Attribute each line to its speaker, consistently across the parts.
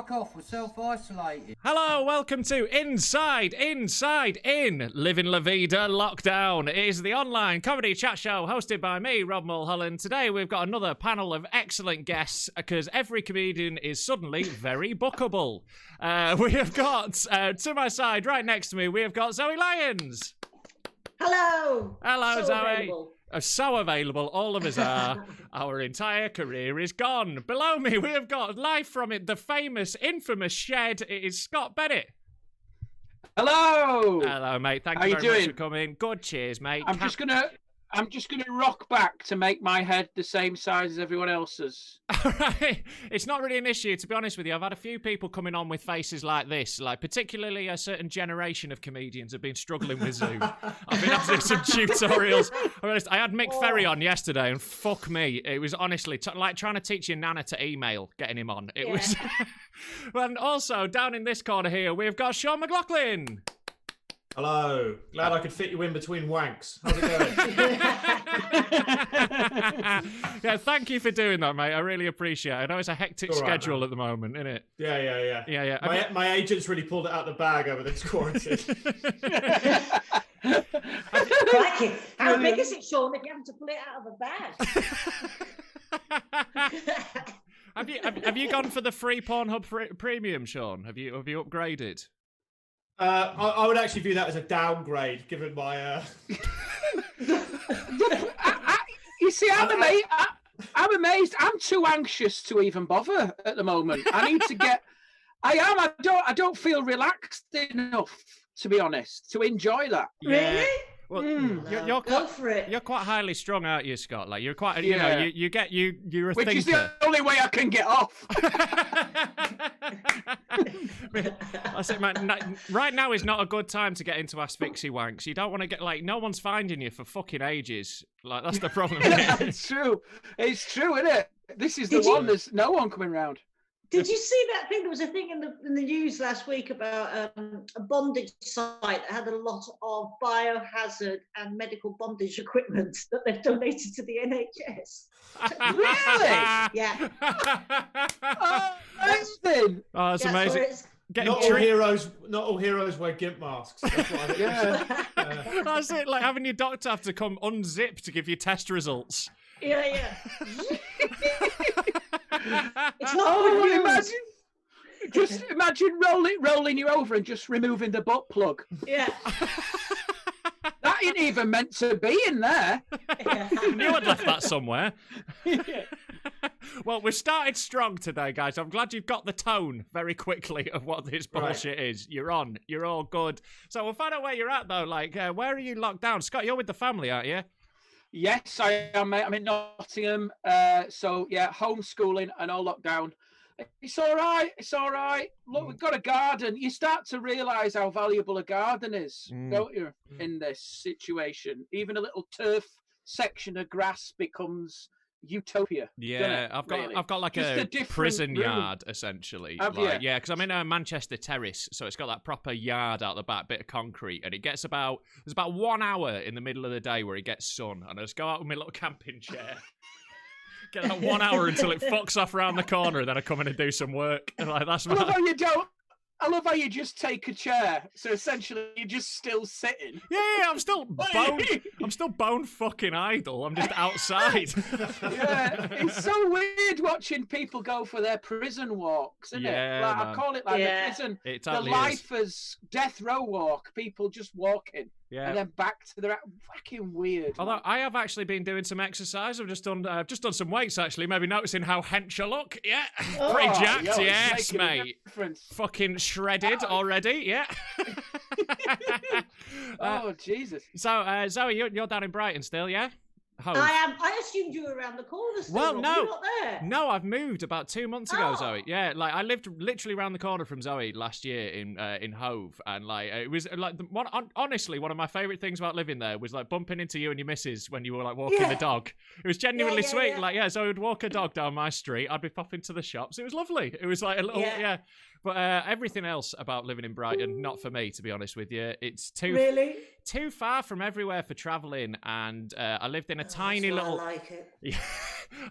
Speaker 1: fuck off. We're self-isolating.
Speaker 2: Hello, welcome to Inside In Livin La Vida Lockdown. It is the online comedy chat show hosted by me, Rob Mulholland. Today we've got another panel of excellent guests because every comedian is suddenly very bookable. We have got, to my side, right next to me, we have got Zoe Lyons.
Speaker 3: Hello.
Speaker 2: Hello,
Speaker 3: so
Speaker 2: Zoe.
Speaker 3: Available.
Speaker 2: So available, all of us are. Our entire career is gone. Below me, we have got live from it, the famous, infamous shed. It is Scott Bennett.
Speaker 4: Hello.
Speaker 2: Hello, mate. Thank you very much for coming. Good, cheers, mate.
Speaker 4: I'm just gonna rock back to make my head the same size as everyone else's.
Speaker 2: Right. It's not really an issue, to be honest with you. I've had a few people coming on with faces like this, like particularly a certain generation of comedians have been struggling with Zoom. I've been having some tutorials. I had Mick Ferry on yesterday, and fuck me, it was honestly like trying to teach your nana to email, getting him on. It was. And also down in this corner here, we've got Sean McLoughlin.
Speaker 5: Hello. Glad I could fit you in between wanks. How's it going?
Speaker 2: Yeah, thank you for doing that, mate. I really appreciate it. I know it's a hectic schedule at the moment, isn't it?
Speaker 5: Yeah. My agent's really pulled it out of the bag over this quarantine.
Speaker 3: Crikey. How big is it, Sean, if you have to pull it out of a bag?
Speaker 2: Have you gone for the free Pornhub premium, Sean? Have you upgraded?
Speaker 5: I would actually view that as a downgrade, given my.
Speaker 4: You see, I'm amazed. I'm too anxious to even bother at the moment. I need to get. I don't feel relaxed enough, to be honest, to enjoy that.
Speaker 2: Yeah.
Speaker 3: Really?
Speaker 2: Well,
Speaker 3: you're
Speaker 2: quite highly strung, aren't you, Scott? Like you're quite, you're a
Speaker 4: Which
Speaker 2: thinker.
Speaker 4: is the only way I can get off.
Speaker 2: I said, man, right now is not a good time to get into asphyxie wanks. You don't want to get no one's finding you for fucking ages. Like that's the problem.
Speaker 4: It's true, isn't it? This is the one. There's no one coming round.
Speaker 3: Did you see that thing? There was a thing in the news last week about a bondage site that had a lot of biohazard and medical bondage equipment that they've donated to the NHS.
Speaker 4: Really?
Speaker 3: Yeah.
Speaker 4: Amazing.
Speaker 2: Oh, that's amazing.
Speaker 5: Not all heroes wear gimp masks. That's what I think.
Speaker 2: That's it. Like having your doctor have to come unzip to give you test results.
Speaker 3: Yeah. It's not
Speaker 4: imagine rolling you over and just removing the butt plug.
Speaker 3: Yeah.
Speaker 4: That ain't even meant to be in there.
Speaker 2: I knew I'd left that somewhere. Well, we've started strong today, guys. I'm glad you've got the tone very quickly of what this bullshit is. You're on. You're all good. So we'll find out where you're at, though. Like, where are you locked down? Scott, you're with the family, aren't you?
Speaker 4: Yes, I am. I'm in Nottingham. So, yeah, homeschooling and all lockdown. It's all right. Look, we've got a garden. You start to realise how valuable a garden is, don't you, in this situation? Even a little turf section of grass becomes utopia.
Speaker 2: Yeah, I've got like just a prison yard essentially. Yeah, because I'm in a Manchester terrace, so it's got that proper yard out the back, bit of concrete, and there's about 1 hour in the middle of the day where it gets sun, and I just go out with my little camping chair. Get that 1 hour until it fucks off around the corner, and then I come in and do some work. And that's
Speaker 4: I love how you just take a chair. So essentially, you're just still sitting.
Speaker 2: Yeah, I'm still bone fucking idle. I'm just outside.
Speaker 4: Yeah, it's so weird watching people go for their prison walks, isn't it? Like, I call it like the prison, the lifers' death row walk. People just walking. Yeah. And then back to the fucking weird.
Speaker 2: Although I have actually been doing some exercise. I've just done some weights actually. Maybe noticing how hench I look. Yeah, pretty jacked. Yes, mate. Fucking shredded already. Yeah.
Speaker 4: Oh Jesus.
Speaker 2: So Zoe, you're down in Brighton still, yeah?
Speaker 3: Home. I am. I assumed you were around the corner still.
Speaker 2: Well, no.
Speaker 3: You're not there.
Speaker 2: No, I've moved about 2 months ago, Zoe. Yeah, like I lived literally around the corner from Zoe last year in Hove, and like it was like honestly one of my favourite things about living there was like bumping into you and your missus when you were like walking the dog. It was genuinely sweet. Yeah. Like Zoe would walk a dog down my street. I'd be popping to the shops. It was lovely. It was like a little But everything else about living in Brighton, not for me, to be honest with you. It's too far from everywhere for travelling, and I lived in a tiny little.
Speaker 3: I like it.
Speaker 2: Yeah,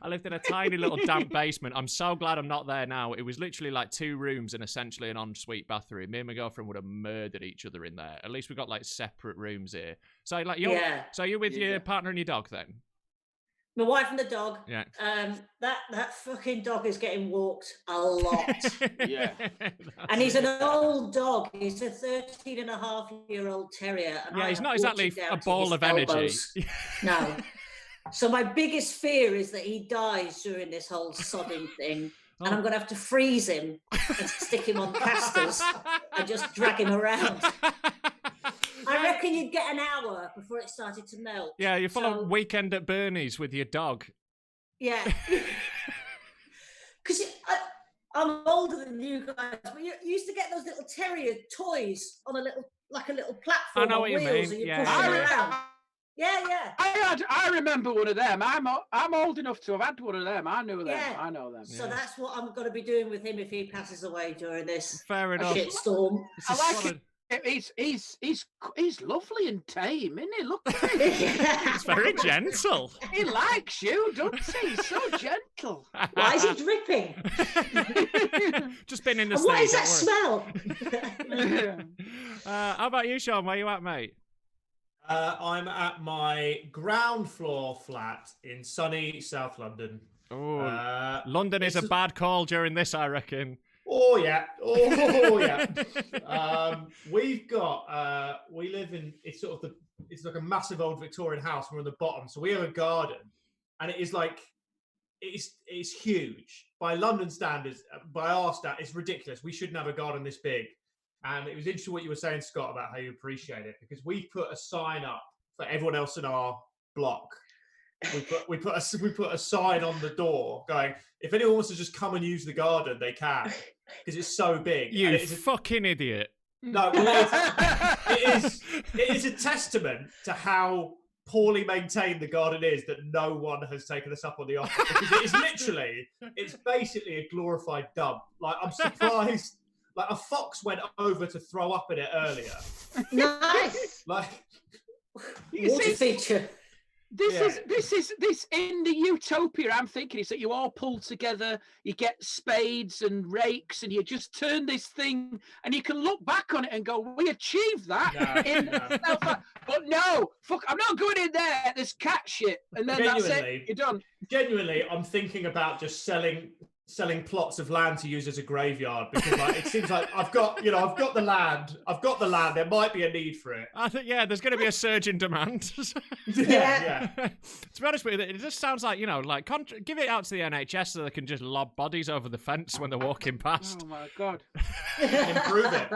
Speaker 2: I lived in a tiny little damp basement. I'm so glad I'm not there now. It was literally like 2 rooms and essentially an ensuite bathroom. Me and my girlfriend would have murdered each other in there. At least we got like separate rooms here. So like, so you're with your partner and your dog then?
Speaker 3: My wife and the dog.
Speaker 2: Yeah.
Speaker 3: That fucking dog is getting walked a lot.
Speaker 4: Yeah.
Speaker 3: And he's an old dog. He's a 13-and-a-half-year-old terrier. And
Speaker 2: yeah, he's not exactly a ball of energy.
Speaker 3: No. So my biggest fear is that he dies during this whole sodding thing. And I'm going to have to freeze him and stick him on casters and just drag him around. I reckon you'd get an hour before it started to melt.
Speaker 2: Yeah, you're full of Weekend at Bernie's with your dog.
Speaker 3: Yeah. Because I'm older than you guys, but you used to get those little terrier toys on a little platform.
Speaker 2: I know what you mean.
Speaker 3: And you
Speaker 2: Yeah.
Speaker 3: push them around. Yeah.
Speaker 4: I remember one of them. I'm old enough to have had one of them. I knew them.
Speaker 3: Yeah.
Speaker 4: I know them.
Speaker 3: So that's what I'm going to be doing with him if he passes away during this
Speaker 2: Fair enough.
Speaker 3: shitstorm.
Speaker 4: I like it. He's lovely and tame, isn't he? Look at him.
Speaker 2: It's very gentle.
Speaker 4: He likes you, doesn't he? He's so gentle.
Speaker 3: Why is he dripping?
Speaker 2: Just been in the
Speaker 3: And what is that
Speaker 2: Stade,
Speaker 3: smell?
Speaker 2: how about you, Sean? Where you at, mate?
Speaker 5: I'm at my ground floor flat in sunny South London.
Speaker 2: Oh, London is a bad call during this, I reckon.
Speaker 5: Oh yeah. We've got we live in it's like a massive old Victorian house. We're on the bottom, so we have a garden, and it is like it's huge by London standards. By our standards, it's ridiculous. We shouldn't have a garden this big. And it was interesting what you were saying, Scott, about how you appreciate it, because we put a sign up for everyone else in our block. We put a sign on the door going, if anyone wants to just come and use the garden, they can, because it's so big.
Speaker 2: You fucking idiot.
Speaker 5: No, it is a testament to how poorly maintained the garden is that no one has taken us up on the offer, because it is literally, it's basically a glorified dump. Like, I'm surprised. Like, a fox went over to throw up in it earlier.
Speaker 3: Nice.
Speaker 5: Like,
Speaker 3: Water feature.
Speaker 4: This is in the utopia I'm thinking is that you all pull together, you get spades and rakes, and you just turn this thing, and you can look back on it and go, we achieved that. But no, fuck, I'm not going in there. There's cat shit, and then that's it. You're done.
Speaker 5: Genuinely, I'm thinking about just selling plots of land to use as a graveyard, because like it seems like I've got the land. There might be a need for it.
Speaker 2: I think there's going to be a surge in demand.
Speaker 5: Yeah.
Speaker 2: To be honest with you, it just sounds like give it out to the NHS so they can just lob bodies over the fence when they're walking past.
Speaker 4: Oh my god!
Speaker 5: Improve it.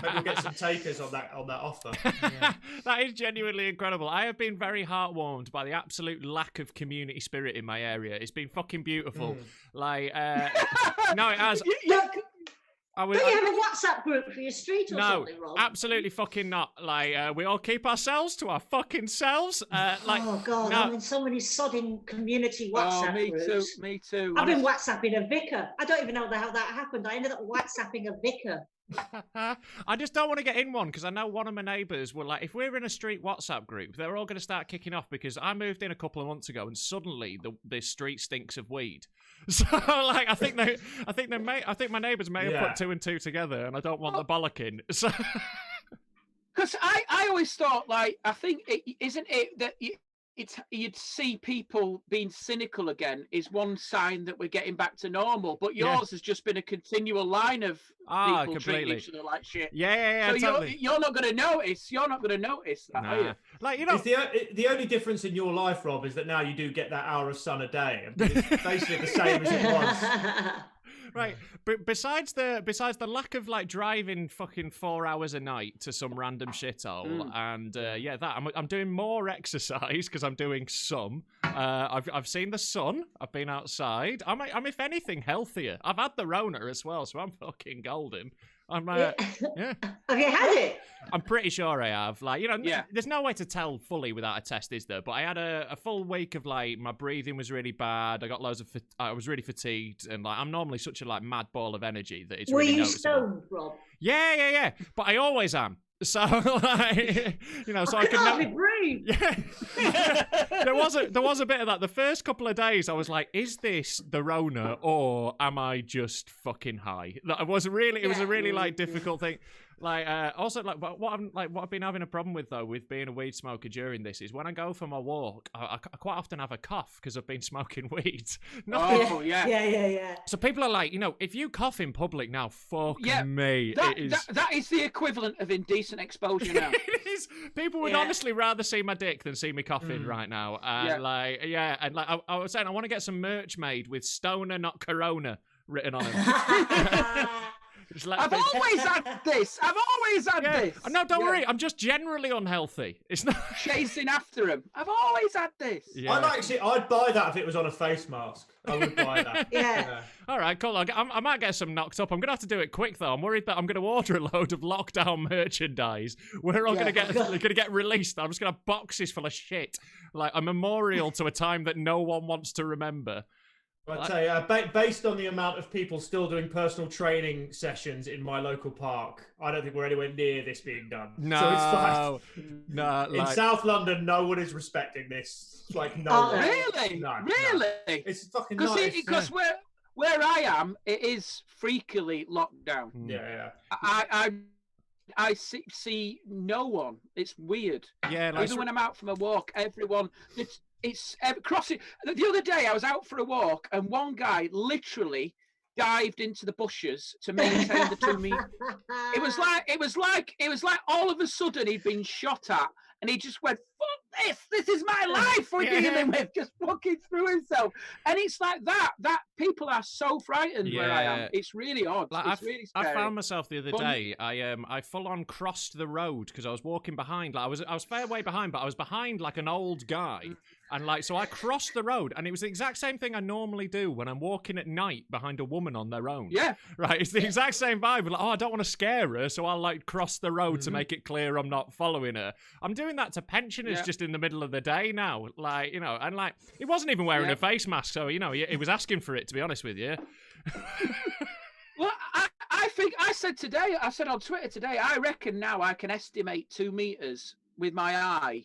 Speaker 5: Maybe we'll get some takers on that offer. Yeah.
Speaker 2: That is genuinely incredible. I have been very heartwarmed by the absolute lack of community spirit in my area. It's been fucking beautiful. No, it has.
Speaker 3: Don't you have a WhatsApp group for your street or something, Rob?
Speaker 2: No, absolutely fucking not. Like, we all keep ourselves to our fucking selves.
Speaker 3: Oh, God, I'm in so many sodding community WhatsApp groups.
Speaker 4: Me too.
Speaker 3: I've been WhatsApping a vicar. I don't even know how that happened. I ended up WhatsApping a vicar.
Speaker 2: I just don't want to get in one, because I know one of my neighbours were like, if we're in a street WhatsApp group, they're all going to start kicking off, because I moved in a couple of months ago and suddenly the street stinks of weed. So like, I think my neighbours may have put 2 and 2 together, and I don't want the bollocking. So
Speaker 4: because I always thought, like, I think isn't it that you'd see people being cynical again is one sign that we're getting back to normal, but yours has just been a continual line of people treating each other like shit.
Speaker 2: Yeah,
Speaker 4: so
Speaker 2: totally.
Speaker 4: You're not going to notice. You're not going to notice that, are you?
Speaker 2: Like,
Speaker 5: it's the only difference in your life, Rob, is that now you do get that hour of sun a day. It's basically the same as it was.
Speaker 2: Right, but besides the lack of like driving fucking 4 hours a night to some random shithole, and I'm doing more exercise because I'm doing some. I've seen the sun. I've been outside. I'm if anything healthier. I've had the Rona as well, so I'm fucking golden. Yeah.
Speaker 3: Have you had it?
Speaker 2: I'm pretty sure I have. Like, there's no way to tell fully without a test, is there? But I had a full week of like my breathing was really bad. I got I was really fatigued, and like I'm normally such a like mad ball of energy that it's.
Speaker 3: Were
Speaker 2: really
Speaker 3: you
Speaker 2: noticeable.
Speaker 3: stoned, Rob?
Speaker 2: Yeah. But I always am. So, like, you know, so I could
Speaker 3: can't breathe.
Speaker 2: Yeah. there was a bit of that. The first couple of days, I was like, "Is this the Rona, or am I just fucking high?" It was a really like difficult thing. Like, also, like, what I've been having a problem with though, with being a weed smoker during this, is when I go for my walk, I quite often have a cough because I've been smoking weed.
Speaker 3: Yeah.
Speaker 2: So people are like, you know, if you cough in public now, fuck me.
Speaker 4: That is the equivalent of indecent exposure now.
Speaker 2: It is. People would honestly rather see my dick than see me coughing right now. And I was saying I want to get some merch made with "Stoner, not Corona" written on it.
Speaker 4: I've always had this.
Speaker 2: No, don't worry. I'm just generally unhealthy. It's not
Speaker 4: chasing after him. I've always had this.
Speaker 2: Yeah.
Speaker 5: I'd buy that if it was on a face mask. I would buy that.
Speaker 3: Yeah.
Speaker 2: All right, cool. I might get some knocked up. I'm gonna have to do it quick though. I'm worried that I'm gonna order a load of lockdown merchandise. We're all gonna get released. I'm just gonna have boxes full of shit, like a memorial to a time that no one wants to remember.
Speaker 5: I tell you, based on the amount of people still doing personal training sessions in my local park, I don't think we're anywhere near this being done.
Speaker 2: No,
Speaker 5: so it's fine.
Speaker 2: No.
Speaker 5: In South London, no one is respecting this. Like no one.
Speaker 4: Really?
Speaker 5: No,
Speaker 4: really?
Speaker 5: No. It's fucking nice.
Speaker 4: Because where I am, it is freakily locked down.
Speaker 5: Yeah.
Speaker 4: I see no one. It's weird.
Speaker 2: Yeah,
Speaker 4: even when I'm out for a walk, everyone. It's crossing. The other day, I was out for a walk, and one guy literally dived into the bushes to maintain the 2 meters. It was like all of a sudden he'd been shot at, and he just went, "Fuck this! This is my life we're dealing with." Just fucking through himself, and it's like that. That people are so frightened where I am. It's really odd.
Speaker 2: Like,
Speaker 4: it's really scary.
Speaker 2: I found myself the other day. I full on crossed the road because I was walking behind. Like I was fair way behind, but I was behind like an old guy. And like, so I crossed the road, and it was the exact same thing I normally do when I'm walking at night behind a woman on their own.
Speaker 4: Yeah.
Speaker 2: Right. It's the exact same vibe. Like, I don't want to scare her, so I'll like cross the road to make it clear I'm not following her. I'm doing that to pensioners just in the middle of the day now. Like, you know, and like, he wasn't even wearing a face mask, so, you know, he was asking for it, to be honest with you.
Speaker 4: Well, I think I said on Twitter today, I reckon now I can estimate 2 meters with my eye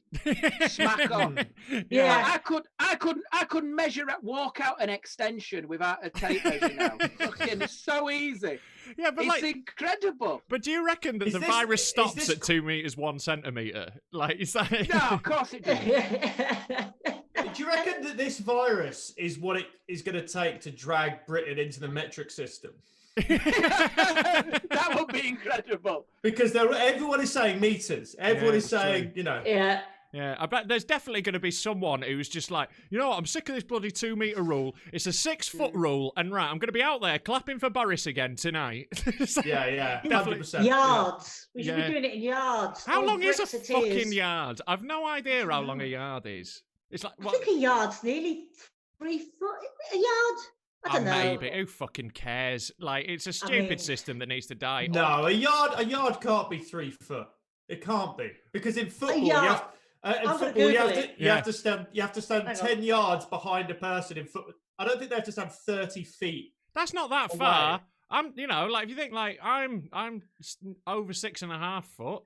Speaker 4: smack on.
Speaker 3: Yeah.
Speaker 4: I couldn't walk out an extension without a tape measure now. Fucking so easy.
Speaker 2: Yeah, but
Speaker 4: it's incredible.
Speaker 2: But do you reckon that the virus stops at 2 meters 1 centimeter? Like, is that?
Speaker 4: No, of course it does.
Speaker 5: Do you reckon that this virus is what it is going to take to drag Britain into the metric system?
Speaker 4: That would be incredible.
Speaker 5: Because everyone is saying meters. Everyone is saying, you know.
Speaker 3: Yeah.
Speaker 2: Yeah, I bet there's definitely going to be someone who's just like, you know what, I'm sick of this bloody 2 meter rule. It's a 6 foot rule, and right, I'm going to be out there clapping for Boris again tonight.
Speaker 5: Yeah, 100%.
Speaker 3: Yards. We should be doing it in yards.
Speaker 2: How long is a fucking yard? I've no idea how long a yard is. It's like,
Speaker 3: I think a yard's nearly 3 foot. A yard? I don't know.
Speaker 2: Maybe. Who fucking cares? Like, it's a stupid system that needs to die.
Speaker 5: No, a yard can't be 3 foot. It can't be, because in football you have to stand 10 yards behind a person in football. I don't think they have to stand 30 feet.
Speaker 2: That's not that far. I'm, you know, like if you think like I'm over 6.5 foot.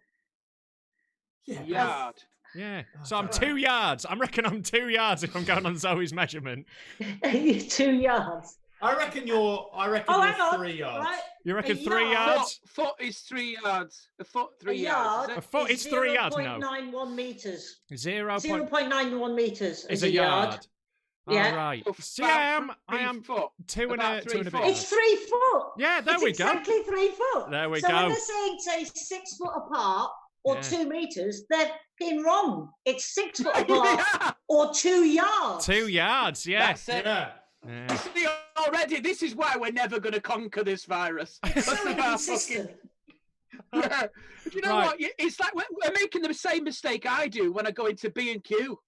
Speaker 5: Yeah.
Speaker 4: Yard.
Speaker 2: Yeah. So I'm 2 yards. I reckon I'm 2 yards if I'm going on Zoe's measurement.
Speaker 3: 2 yards.
Speaker 5: I reckon you're 3 yards.
Speaker 3: Right.
Speaker 2: You reckon 3 yards?
Speaker 4: Foot is 3 yards. A foot, 3 yards.
Speaker 2: A foot is 3 yards. No.
Speaker 3: 0.91 meters.
Speaker 2: 0.91
Speaker 3: meters
Speaker 2: is a yard.
Speaker 3: Yeah.
Speaker 2: All right.
Speaker 4: So
Speaker 2: I am 2 and a bit.
Speaker 3: It's 3 foot.
Speaker 2: Yeah, there we go.
Speaker 3: Exactly 3 foot.
Speaker 2: There we
Speaker 3: go.
Speaker 2: go.
Speaker 3: So when they're saying, say, 6 foot apart or 2 meters, they're being wrong. It's 6 foot apart or 2 yards.
Speaker 2: 2 yards, yes.
Speaker 4: That's it.
Speaker 5: Yeah.
Speaker 4: See, already, this is why we're never going to conquer this virus.
Speaker 3: So inconsistent.
Speaker 4: Yeah. Do you know what? It's like we're making the same mistake I do when I go into B&Q.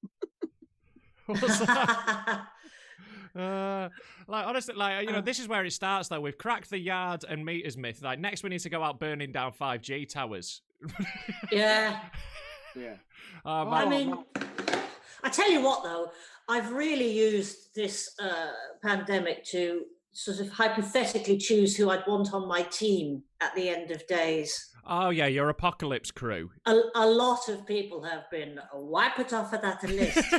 Speaker 2: What's that? Like honestly, like you know, this is where it starts. Though we've cracked the yard and meters myth. Like next, we need to go out burning down 5G towers.
Speaker 3: Yeah.
Speaker 2: I
Speaker 3: mean, I tell you what, though, I've really used this pandemic to sort of hypothetically choose who I'd want on my team at the end of days.
Speaker 2: Oh, yeah, your apocalypse crew.
Speaker 3: A lot of people have been wiped off of that list.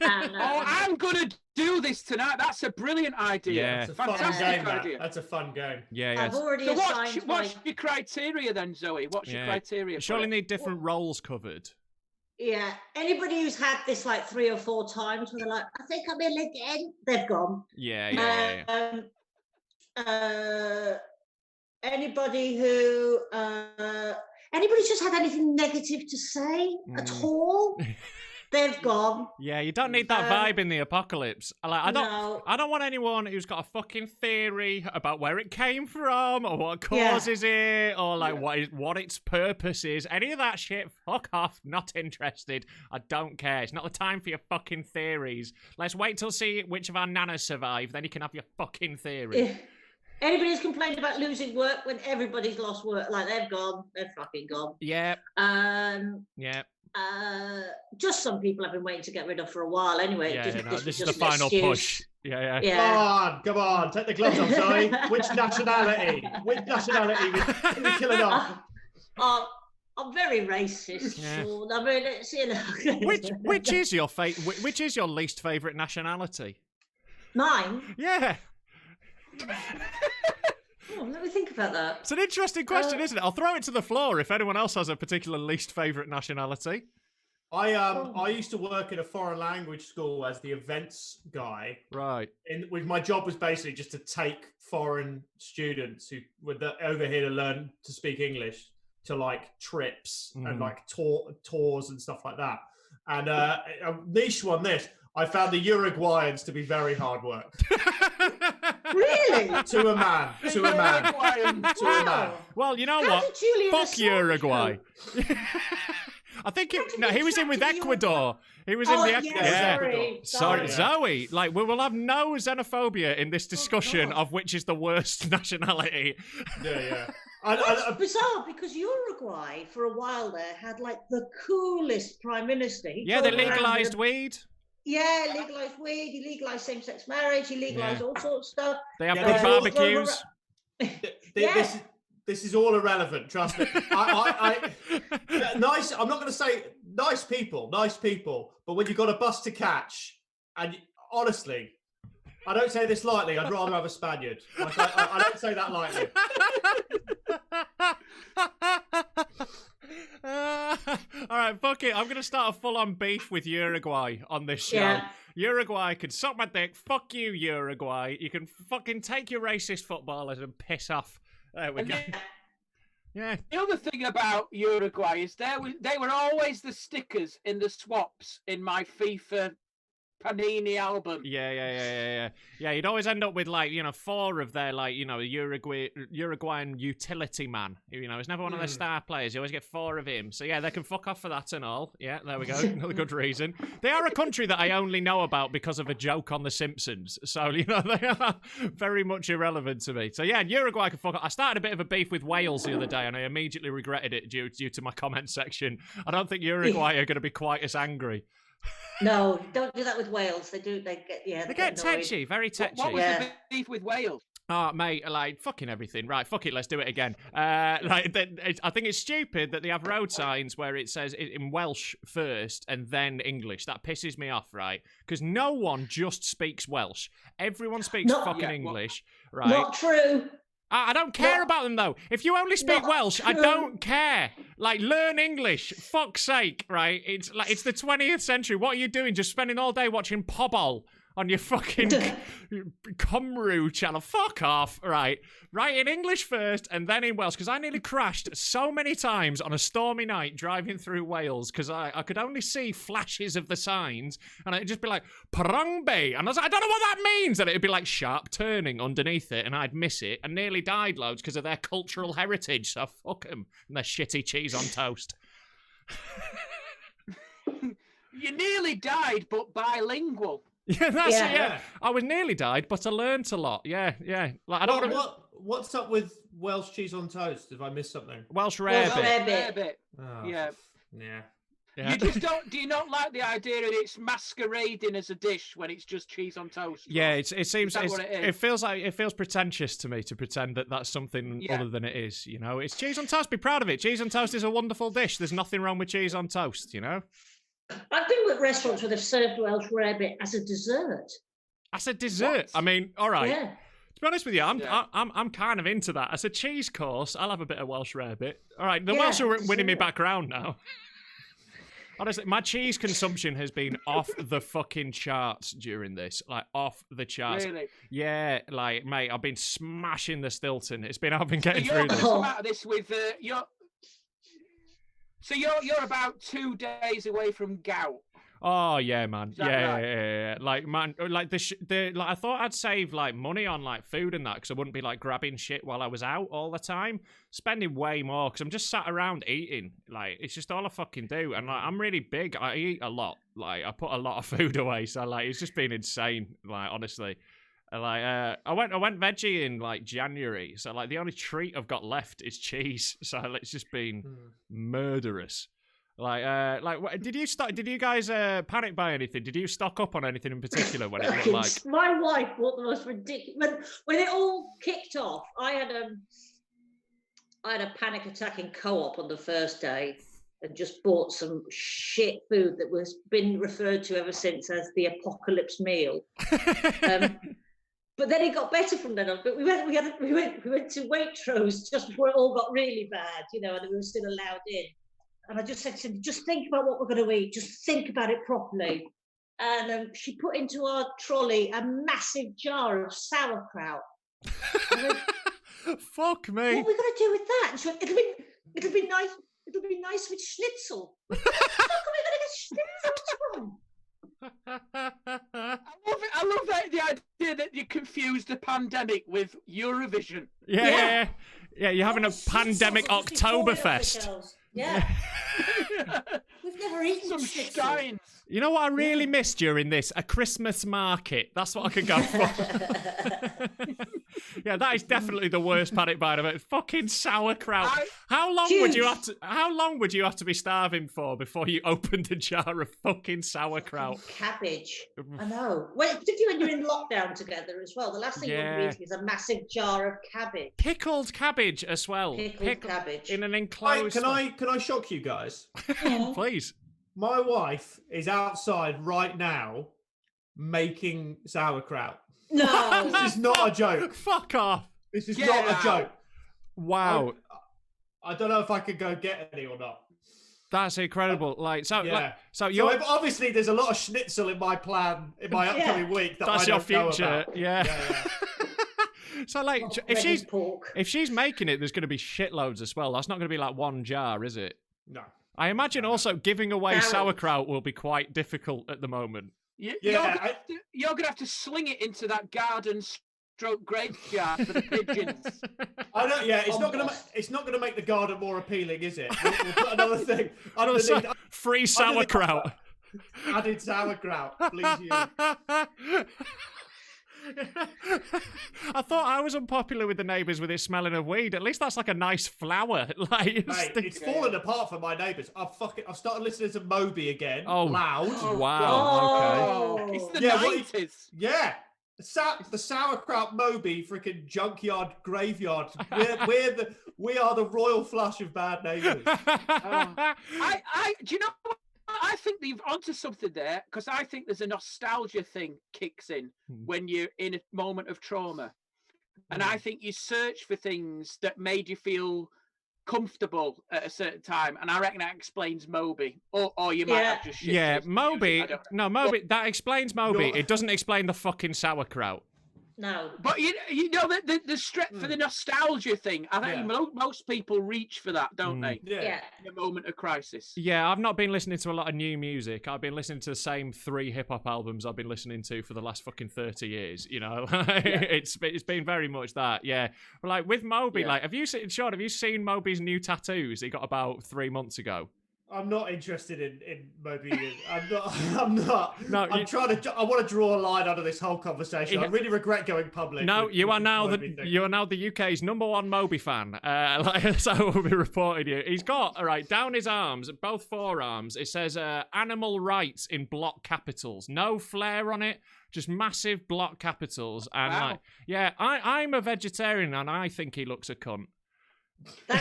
Speaker 3: And,
Speaker 4: I'm going to do this tonight. That's a brilliant idea.
Speaker 2: Yeah.
Speaker 5: It's a fun
Speaker 4: Fantastic
Speaker 5: game,
Speaker 4: idea.
Speaker 5: That's a fun game.
Speaker 2: Yeah,
Speaker 3: I've
Speaker 2: yes.
Speaker 3: already
Speaker 4: So
Speaker 3: assigned
Speaker 4: what's your criteria then, Zoe? What's your criteria?
Speaker 2: You surely need different roles covered.
Speaker 3: Yeah, anybody who's had this like 3 or 4 times where they're like, I think I'm ill again, they've gone.
Speaker 2: Yeah.
Speaker 3: Anybody who anybody's just had anything negative to say at all, they've gone.
Speaker 2: Yeah, you don't need that vibe in the apocalypse. I don't want anyone who's got a fucking theory about where it came from or what causes it or like what its purpose is. Any of that shit, fuck off. Not interested. I don't care. It's not the time for your fucking theories. Let's wait till see which of our nanas survive, then you can have your fucking theory.
Speaker 3: Yeah. Anybody who's complained about losing work when everybody's lost work, like they've gone, they're fucking gone.
Speaker 2: Yeah.
Speaker 3: Yeah. Just some people I've been waiting to get rid of for a while anyway.
Speaker 2: Yeah, this is the
Speaker 3: an
Speaker 2: final
Speaker 3: excuse.
Speaker 2: push. Yeah.
Speaker 5: Come on, take the gloves off, Zoe. Which nationality? Which nationality we killing off?
Speaker 3: I'm very racist.
Speaker 2: Yeah.
Speaker 3: So, I mean, it's, you know.
Speaker 2: which is your which is your least favourite nationality?
Speaker 3: Mine?
Speaker 2: Yeah.
Speaker 3: Oh, let me think about that.
Speaker 2: It's an interesting question, isn't it? I'll throw it to the floor if anyone else has a particular least favourite nationality.
Speaker 5: I used to work in a foreign language school as the events guy.
Speaker 2: Right.
Speaker 5: My job was basically just to take foreign students who were over here to learn to speak English to like trips and like tours and stuff like that. And a niche one, I found the Uruguayans to be very hard work.
Speaker 3: Really?
Speaker 5: To a man.
Speaker 2: Well, you know
Speaker 3: How
Speaker 2: what?
Speaker 3: did Julian
Speaker 2: Fuck
Speaker 3: Assange
Speaker 2: Uruguay. I think he was in with Ecuador. He was in the
Speaker 3: Ecuador.
Speaker 2: Sorry, Zoe. Like we will have no xenophobia in this discussion of which is the worst nationality.
Speaker 5: Yeah.
Speaker 3: It's bizarre because Uruguay for a while there had like the coolest prime minister.
Speaker 2: Yeah, they legalised weed.
Speaker 3: Yeah, legalised weed. He legalised same-sex marriage. He legalised all sorts of stuff.
Speaker 2: They have good barbecues.
Speaker 5: This is all irrelevant. Trust me. Nice. I'm not going to say nice people, but when you've got a bus to catch, and honestly, I don't say this lightly. I'd rather have a Spaniard. Like, I don't say that lightly.
Speaker 2: All right, fuck it. I'm going to start a full-on beef with Uruguay on this show.
Speaker 3: Yeah.
Speaker 2: Uruguay can suck my dick. Fuck you, Uruguay. You can fucking take your racist footballers and piss off. There we go. Yeah.
Speaker 4: The other thing about Uruguay is they were always the stickers in the swaps in my FIFA Panini album.
Speaker 2: Yeah. You'd always end up with 4 of their Uruguayan utility man. He's never one of their star players. You always get 4 of him. So yeah, they can fuck off for that and all. Yeah, there we go. Another good reason. They are a country that I only know about because of a joke on The Simpsons. So they are very much irrelevant to me. So yeah, Uruguay can fuck off. I started a bit of a beef with Wales the other day, and I immediately regretted it due to my comment section. I don't think Uruguay are going to be quite as angry.
Speaker 3: No, don't do that with Wales. They get
Speaker 2: tetchy, very tetchy.
Speaker 4: What was the beef with Wales?
Speaker 2: Oh, mate, fucking everything. Right, fuck it, let's do it again. I think it's stupid that they have road signs where it says in Welsh first and then English. That pisses me off, right? Because no one just speaks Welsh. Everyone speaks English, right?
Speaker 3: Not true.
Speaker 2: I don't care about them, though. If you only speak Welsh, I don't care. Learn English. Fuck's sake, right? It's the 20th century. What are you doing? Just spending all day watching Pobol on your fucking Cymru channel. Fuck off, right? Write in English first and then in Welsh, because I nearly crashed so many times on a stormy night driving through Wales because I could only see flashes of the signs and it'd just be like, Prongbe. And I was like, I don't know what that means. And it'd be like sharp turning underneath it and I'd miss it and nearly died loads because of their cultural heritage. So fuck them and their shitty cheese on toast.
Speaker 4: You nearly died, but bilingual.
Speaker 2: Yeah, that's it. Yeah, I was nearly died, but I learnt a lot. Yeah. I don't.
Speaker 5: What's up with Welsh cheese on toast? If I missed something,
Speaker 2: Welsh rarebit.
Speaker 3: Rarebit.
Speaker 5: Oh,
Speaker 4: Yeah.
Speaker 2: Yeah.
Speaker 4: You just don't. Do you not like the idea that it's masquerading as a dish when it's just cheese on toast?
Speaker 2: Yeah, it seems
Speaker 4: that what it is?
Speaker 2: it feels pretentious to me to pretend that that's something
Speaker 4: Yeah.
Speaker 2: other than it is. You know, it's cheese on toast. Be proud of it. Cheese on toast is a wonderful dish. There's nothing wrong with cheese on toast. You know.
Speaker 3: I've been with restaurants where they've served Welsh rarebit as a dessert.
Speaker 2: As a dessert.
Speaker 4: What?
Speaker 2: I mean, all right.
Speaker 3: Yeah.
Speaker 2: To be honest with you, I'm
Speaker 4: Yeah.
Speaker 2: I'm kind of into that. As a cheese course, I'll have a bit of Welsh rarebit. All right, the
Speaker 3: Yeah,
Speaker 2: Welsh are winning me
Speaker 3: dessert.
Speaker 2: back round now. Honestly, my cheese consumption has been off the fucking charts during this. Like, off the charts.
Speaker 4: Really?
Speaker 2: Yeah, like, mate, I've been smashing the Stilton. I've been getting
Speaker 4: You're
Speaker 2: through
Speaker 4: going to
Speaker 2: this.
Speaker 4: come out of this with you're about 2 days away from gout.
Speaker 2: Oh yeah, man.
Speaker 4: that
Speaker 2: Yeah,
Speaker 4: right?
Speaker 2: yeah. Like, man, like like I thought I'd save like money on like food and that because I wouldn't be like grabbing shit while I was out all the time, spending way more because I'm just sat around eating. Like, it's just all I fucking do, and like I'm really big. I eat a lot. Like, I put a lot of food away, so like it's just been insane. Like, honestly. Like I went veggie in like January, so like the only treat I've got left is cheese. So it's just been murderous. Did you guys panic buy anything? Did you stock up on anything in particular when it looked like?
Speaker 3: My wife bought the most ridiculous. When it all kicked off, I had a panic attack in Co-op on the first day, and just bought some shit food that was been referred to ever since as the apocalypse meal. But then it got better from then on. But we went to Waitrose just before it all got really bad, you know, and we were still allowed in. And I just said to him, just think about what we're going to eat. Just think about it properly. And she put into our trolley a massive jar of sauerkraut.
Speaker 2: Fuck me.
Speaker 3: What are we going to do with that? And she went, it'll be nice. It'll be nice with schnitzel. Where the fuck are we going to get schnitzel from?
Speaker 4: I love that the idea that you confused the pandemic with Eurovision.
Speaker 2: Yeah. You're having a
Speaker 3: Schnitzel
Speaker 2: pandemic
Speaker 3: will just be falling off the
Speaker 2: Oktoberfest.
Speaker 3: shelves. Yeah. We've never eaten
Speaker 4: Some
Speaker 3: schnitzel.
Speaker 4: steins.
Speaker 2: You know what I really missed during this? A Christmas market. That's what I could go for. Yeah, that is definitely the worst panic buying of it. Fucking sauerkraut. How long would you have to be starving for before you opened a jar of fucking sauerkraut?
Speaker 3: Cabbage. I know. Well, particularly when you're in lockdown together as well. The last thing you want to
Speaker 2: Yeah.
Speaker 3: eat is a massive jar of cabbage.
Speaker 2: Pickled cabbage as well.
Speaker 3: Pickled cabbage.
Speaker 2: in an
Speaker 5: Wait,
Speaker 2: enclosed.
Speaker 5: can I shock you guys?
Speaker 2: Please?
Speaker 5: My wife is outside right now making sauerkraut.
Speaker 3: No.
Speaker 5: This is not a joke.
Speaker 2: Fuck off.
Speaker 5: This is
Speaker 4: Get
Speaker 5: not
Speaker 4: out.
Speaker 5: a joke.
Speaker 2: Wow.
Speaker 5: I don't know if I could go get any or not.
Speaker 2: That's incredible.
Speaker 5: Yeah.
Speaker 2: So
Speaker 5: So
Speaker 2: you're
Speaker 5: obviously there's a lot of schnitzel in my plan in my upcoming week that
Speaker 2: that's
Speaker 5: I
Speaker 2: your
Speaker 5: don't know
Speaker 2: future.
Speaker 5: about.
Speaker 2: Yeah. So like
Speaker 3: Breaded pork.
Speaker 2: if she's making it, there's going to be shitloads as well. That's not going to be like one jar, is it?
Speaker 5: No.
Speaker 2: I imagine also giving away
Speaker 3: Barrels.
Speaker 2: sauerkraut will be quite difficult at the moment.
Speaker 5: Yeah,
Speaker 4: You're gonna have to sling it into that garden stroke grape jar for the pigeons.
Speaker 5: I don't. Yeah, it's not gonna.
Speaker 3: Compost.
Speaker 5: It's not gonna make the garden more appealing, is it? We'll put another thing underneath.
Speaker 2: Free sauerkraut.
Speaker 5: Added sauerkraut, please. You.
Speaker 2: I thought I was unpopular with the neighbours with it smelling of weed. At least that's like a nice flower. Like,
Speaker 5: Mate, it's fallen apart for my neighbours. I've started listening to Moby again.
Speaker 2: Oh.
Speaker 5: Loud.
Speaker 2: Wow. Okay.
Speaker 4: It's the
Speaker 5: Yeah, what
Speaker 4: 90s.
Speaker 5: Yeah. The sauerkraut Moby freaking junkyard graveyard. We are the royal flush of bad neighbours.
Speaker 4: Do you know what? I think they've onto something there, because I think there's a nostalgia thing kicks in when you're in a moment of trauma. And I think you search for things that made you feel comfortable at a certain time. And I reckon that explains Moby. Or you might have just shit.
Speaker 2: Yeah,
Speaker 4: taste in
Speaker 2: Moby.
Speaker 4: music, I don't know.
Speaker 2: No, Moby. That explains Moby.
Speaker 5: You're-
Speaker 2: It doesn't explain the fucking sauerkraut.
Speaker 3: No.
Speaker 4: But you know the for the nostalgia thing. I think
Speaker 5: Yeah.
Speaker 4: most people reach for that, don't they?
Speaker 3: Yeah.
Speaker 4: In a moment of crisis.
Speaker 2: Yeah, I've not been listening to a lot of new music. I've been listening to the same 3 hip-hop albums I've been listening to for the last fucking 30 years, you know? It's been very much that, yeah. But like with Moby,
Speaker 4: Yeah.
Speaker 2: like, have you seen Moby's new tattoos he got about 3 months ago?
Speaker 5: I'm not interested in Moby. I'm not.
Speaker 2: No,
Speaker 5: I'm trying to. I want to draw a line out of this whole conversation. I really regret going public.
Speaker 2: No, you are now
Speaker 5: Moby thing.
Speaker 2: you are now the UK's #1 Moby fan. So we'll be reporting you. He's got down his arms, both forearms. It says "animal rights" in block capitals. No flair on it, just massive block capitals. And
Speaker 4: Wow.
Speaker 2: I'm a vegetarian, and I think he looks a cunt.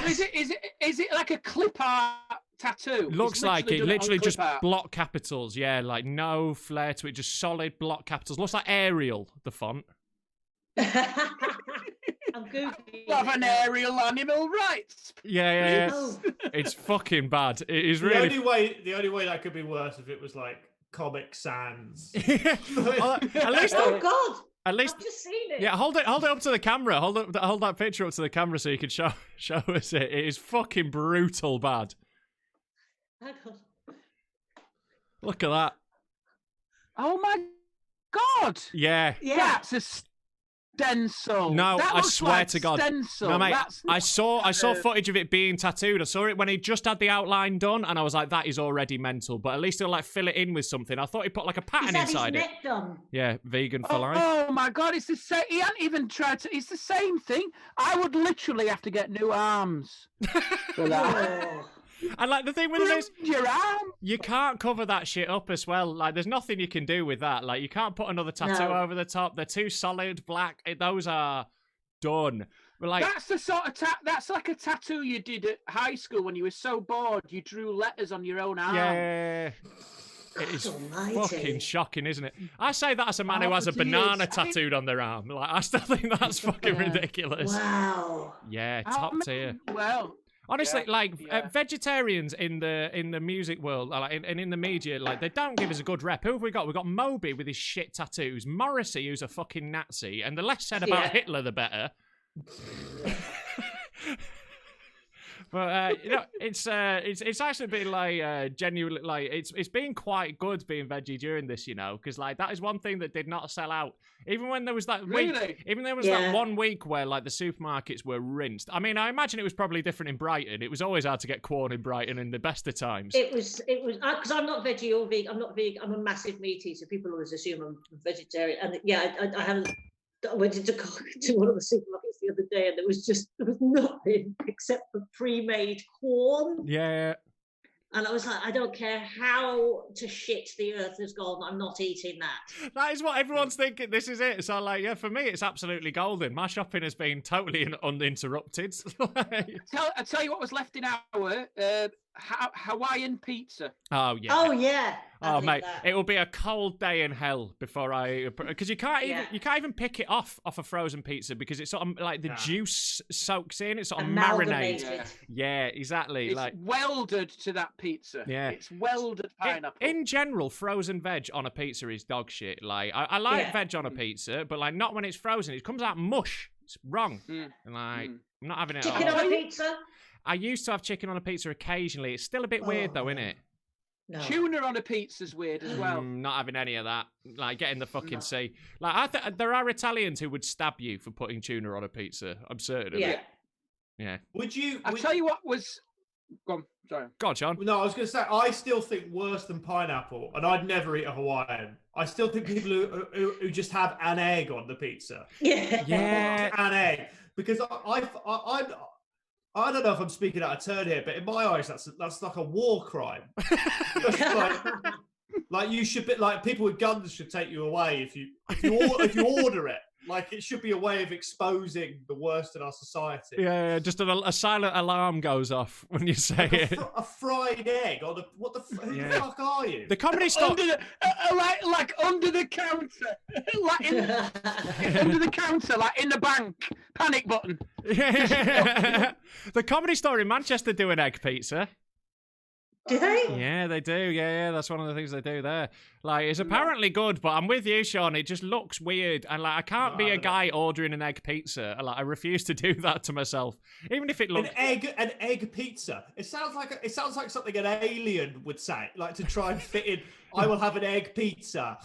Speaker 4: Is it like a clip art tattoo?
Speaker 2: Looks like it.
Speaker 4: done
Speaker 2: Literally
Speaker 4: on
Speaker 2: just
Speaker 4: clip art.
Speaker 2: block capitals. Yeah, like no flair to it. Just solid block capitals. Looks like Arial, the font.
Speaker 3: I'm googling.
Speaker 4: Love
Speaker 3: it
Speaker 4: an
Speaker 3: now.
Speaker 4: aerial animal rights.
Speaker 2: Yeah.
Speaker 3: Oh.
Speaker 2: It's fucking bad. It is
Speaker 5: The
Speaker 2: really.
Speaker 5: only way that could be worse if it was like Comic Sans.
Speaker 2: Well, at least.
Speaker 3: Oh God!
Speaker 2: At least.
Speaker 3: I've just seen it.
Speaker 2: Yeah, hold it up to the camera. Hold that picture up to the camera so you can show us it. It is fucking brutal bad.
Speaker 3: Hang on.
Speaker 2: Look at that.
Speaker 4: Oh my God!
Speaker 2: Yeah.
Speaker 3: Yeah.
Speaker 4: That's a stencil.
Speaker 2: No,
Speaker 4: That
Speaker 2: I
Speaker 4: looks
Speaker 2: swear
Speaker 4: like
Speaker 2: to God.
Speaker 4: Stencil.
Speaker 2: No, mate,
Speaker 4: That's
Speaker 2: I saw footage of it being tattooed. I saw it when he just had the outline done, and I was like, that is already mental. But at least he'll like fill it in with something. I thought he put like a
Speaker 3: He's
Speaker 2: pattern
Speaker 3: had his
Speaker 2: inside it.
Speaker 3: neck done.
Speaker 2: Yeah, vegan for life.
Speaker 4: Oh my God! It's the same. He hadn't even tried to. It's the same thing. I would literally have to get new arms for that.
Speaker 3: Oh.
Speaker 2: And like the thing with it is,
Speaker 4: Your arm.
Speaker 2: you can't cover that shit up as well. Like, there's nothing you can do with that. Like, you can't put another tattoo
Speaker 3: No.
Speaker 2: over the top. They're too solid, black. Those are done. But like,
Speaker 4: That's the sort of that's like a tattoo you did at high school when you were so bored you drew letters on your own arm.
Speaker 2: yeah, it is
Speaker 3: Almighty.
Speaker 2: fucking shocking, isn't it? I say that as a man who has a
Speaker 4: It is.
Speaker 2: banana
Speaker 4: I mean-
Speaker 2: tattooed on their arm. Like, I still think that's fucking ridiculous.
Speaker 3: Wow.
Speaker 2: Yeah,
Speaker 4: I
Speaker 2: top
Speaker 4: mean,
Speaker 2: tier.
Speaker 4: Well,
Speaker 2: Honestly,
Speaker 4: Yeah,
Speaker 2: like
Speaker 4: yeah.
Speaker 2: vegetarians in the music world, like and in the media, like they don't give us a good rep. Who have we got? We've got Moby with his shit tattoos, Morrissey who's a fucking Nazi, and the less said about
Speaker 3: Yeah.
Speaker 2: Hitler, the better. But it's actually been like genuinely like it's been quite good being veggie during this, because like that is one thing that did not sell out. Even when there was that week,
Speaker 4: Really?
Speaker 2: even there was
Speaker 3: Yeah.
Speaker 2: that 1 week where like the supermarkets were rinsed. I mean, I imagine it was probably different in Brighton. It was always hard to get corn in Brighton in the best of times.
Speaker 3: It was because I'm not veggie or vegan. I'm not vegan. I'm a massive meat eater. People always assume I'm vegetarian, and yeah, I haven't. I went into to one of the supermarkets the other day, and there was nothing except for pre-made corn.
Speaker 2: Yeah.
Speaker 3: And I was like, I don't care how to shit the earth has gone, I'm not eating that.
Speaker 2: That is what everyone's thinking. This is it. So, like, yeah, for me, it's absolutely golden. My shopping has been totally uninterrupted.
Speaker 4: I tell you what was left in our Hawaiian pizza.
Speaker 2: Oh yeah.
Speaker 3: Oh yeah.
Speaker 2: Oh
Speaker 3: I'll eat
Speaker 2: mate,
Speaker 3: that.
Speaker 2: it will be a cold day in hell before because you can't even pick it off a frozen pizza because it's sort of like the juice soaks in. It's sort of marinated.
Speaker 3: Amalgamated.
Speaker 2: Yeah, exactly.
Speaker 4: It's
Speaker 2: like
Speaker 4: welded to that pizza.
Speaker 2: Yeah.
Speaker 4: It's welded pineapple.
Speaker 2: in general, frozen veg on a pizza is dog shit. Like I like
Speaker 3: Yeah.
Speaker 2: veg on a pizza, but like not when it's frozen. It comes out mush. It's wrong.
Speaker 4: Mm.
Speaker 2: And like
Speaker 4: Mm.
Speaker 2: I'm not having it.
Speaker 3: Chicken
Speaker 2: at all.
Speaker 3: on a pizza?
Speaker 2: I used to have chicken on a pizza occasionally. It's still a bit weird though, isn't it?
Speaker 3: No.
Speaker 4: Tuna on a pizza's weird as well.
Speaker 2: Not having any of that. Like, get in the fucking sea. Like, there are Italians who would stab you for putting tuna on a pizza. I'm certain of
Speaker 3: Yeah.
Speaker 2: it. Yeah.
Speaker 5: Would you?
Speaker 4: I'll tell you what was. Go on, sorry.
Speaker 2: Go on, Sean.
Speaker 5: No, I was going to say, I still think worse than pineapple, and I'd never eat a Hawaiian. I still think people who just have an egg on the pizza.
Speaker 3: Yeah.
Speaker 2: Yeah.
Speaker 5: An egg. Because I don't know if I'm speaking out of turn here, but in my eyes, that's like a war crime. like you should be like people with guns should take you away if you order it. Like it should be a way of exposing the worst in our society.
Speaker 2: Yeah, just a silent alarm goes off when you say it.
Speaker 5: A fried egg on a what the who the fuck are you?
Speaker 2: The comedy store.
Speaker 4: Under the, like under the counter, like under the counter, like in the bank. Panic button.
Speaker 2: The comedy store in Manchester do an egg pizza.
Speaker 3: Do they?
Speaker 2: Yeah, they do. Yeah, that's one of the things they do there. Like, it's apparently good, but I'm with you, Sean. It just looks weird, and like, I can't be a guy ordering an egg pizza. Like, I refuse to do that to myself, even if it looks.
Speaker 5: An egg pizza. It sounds like something an alien would say, like to try and fit in. I will have an egg pizza.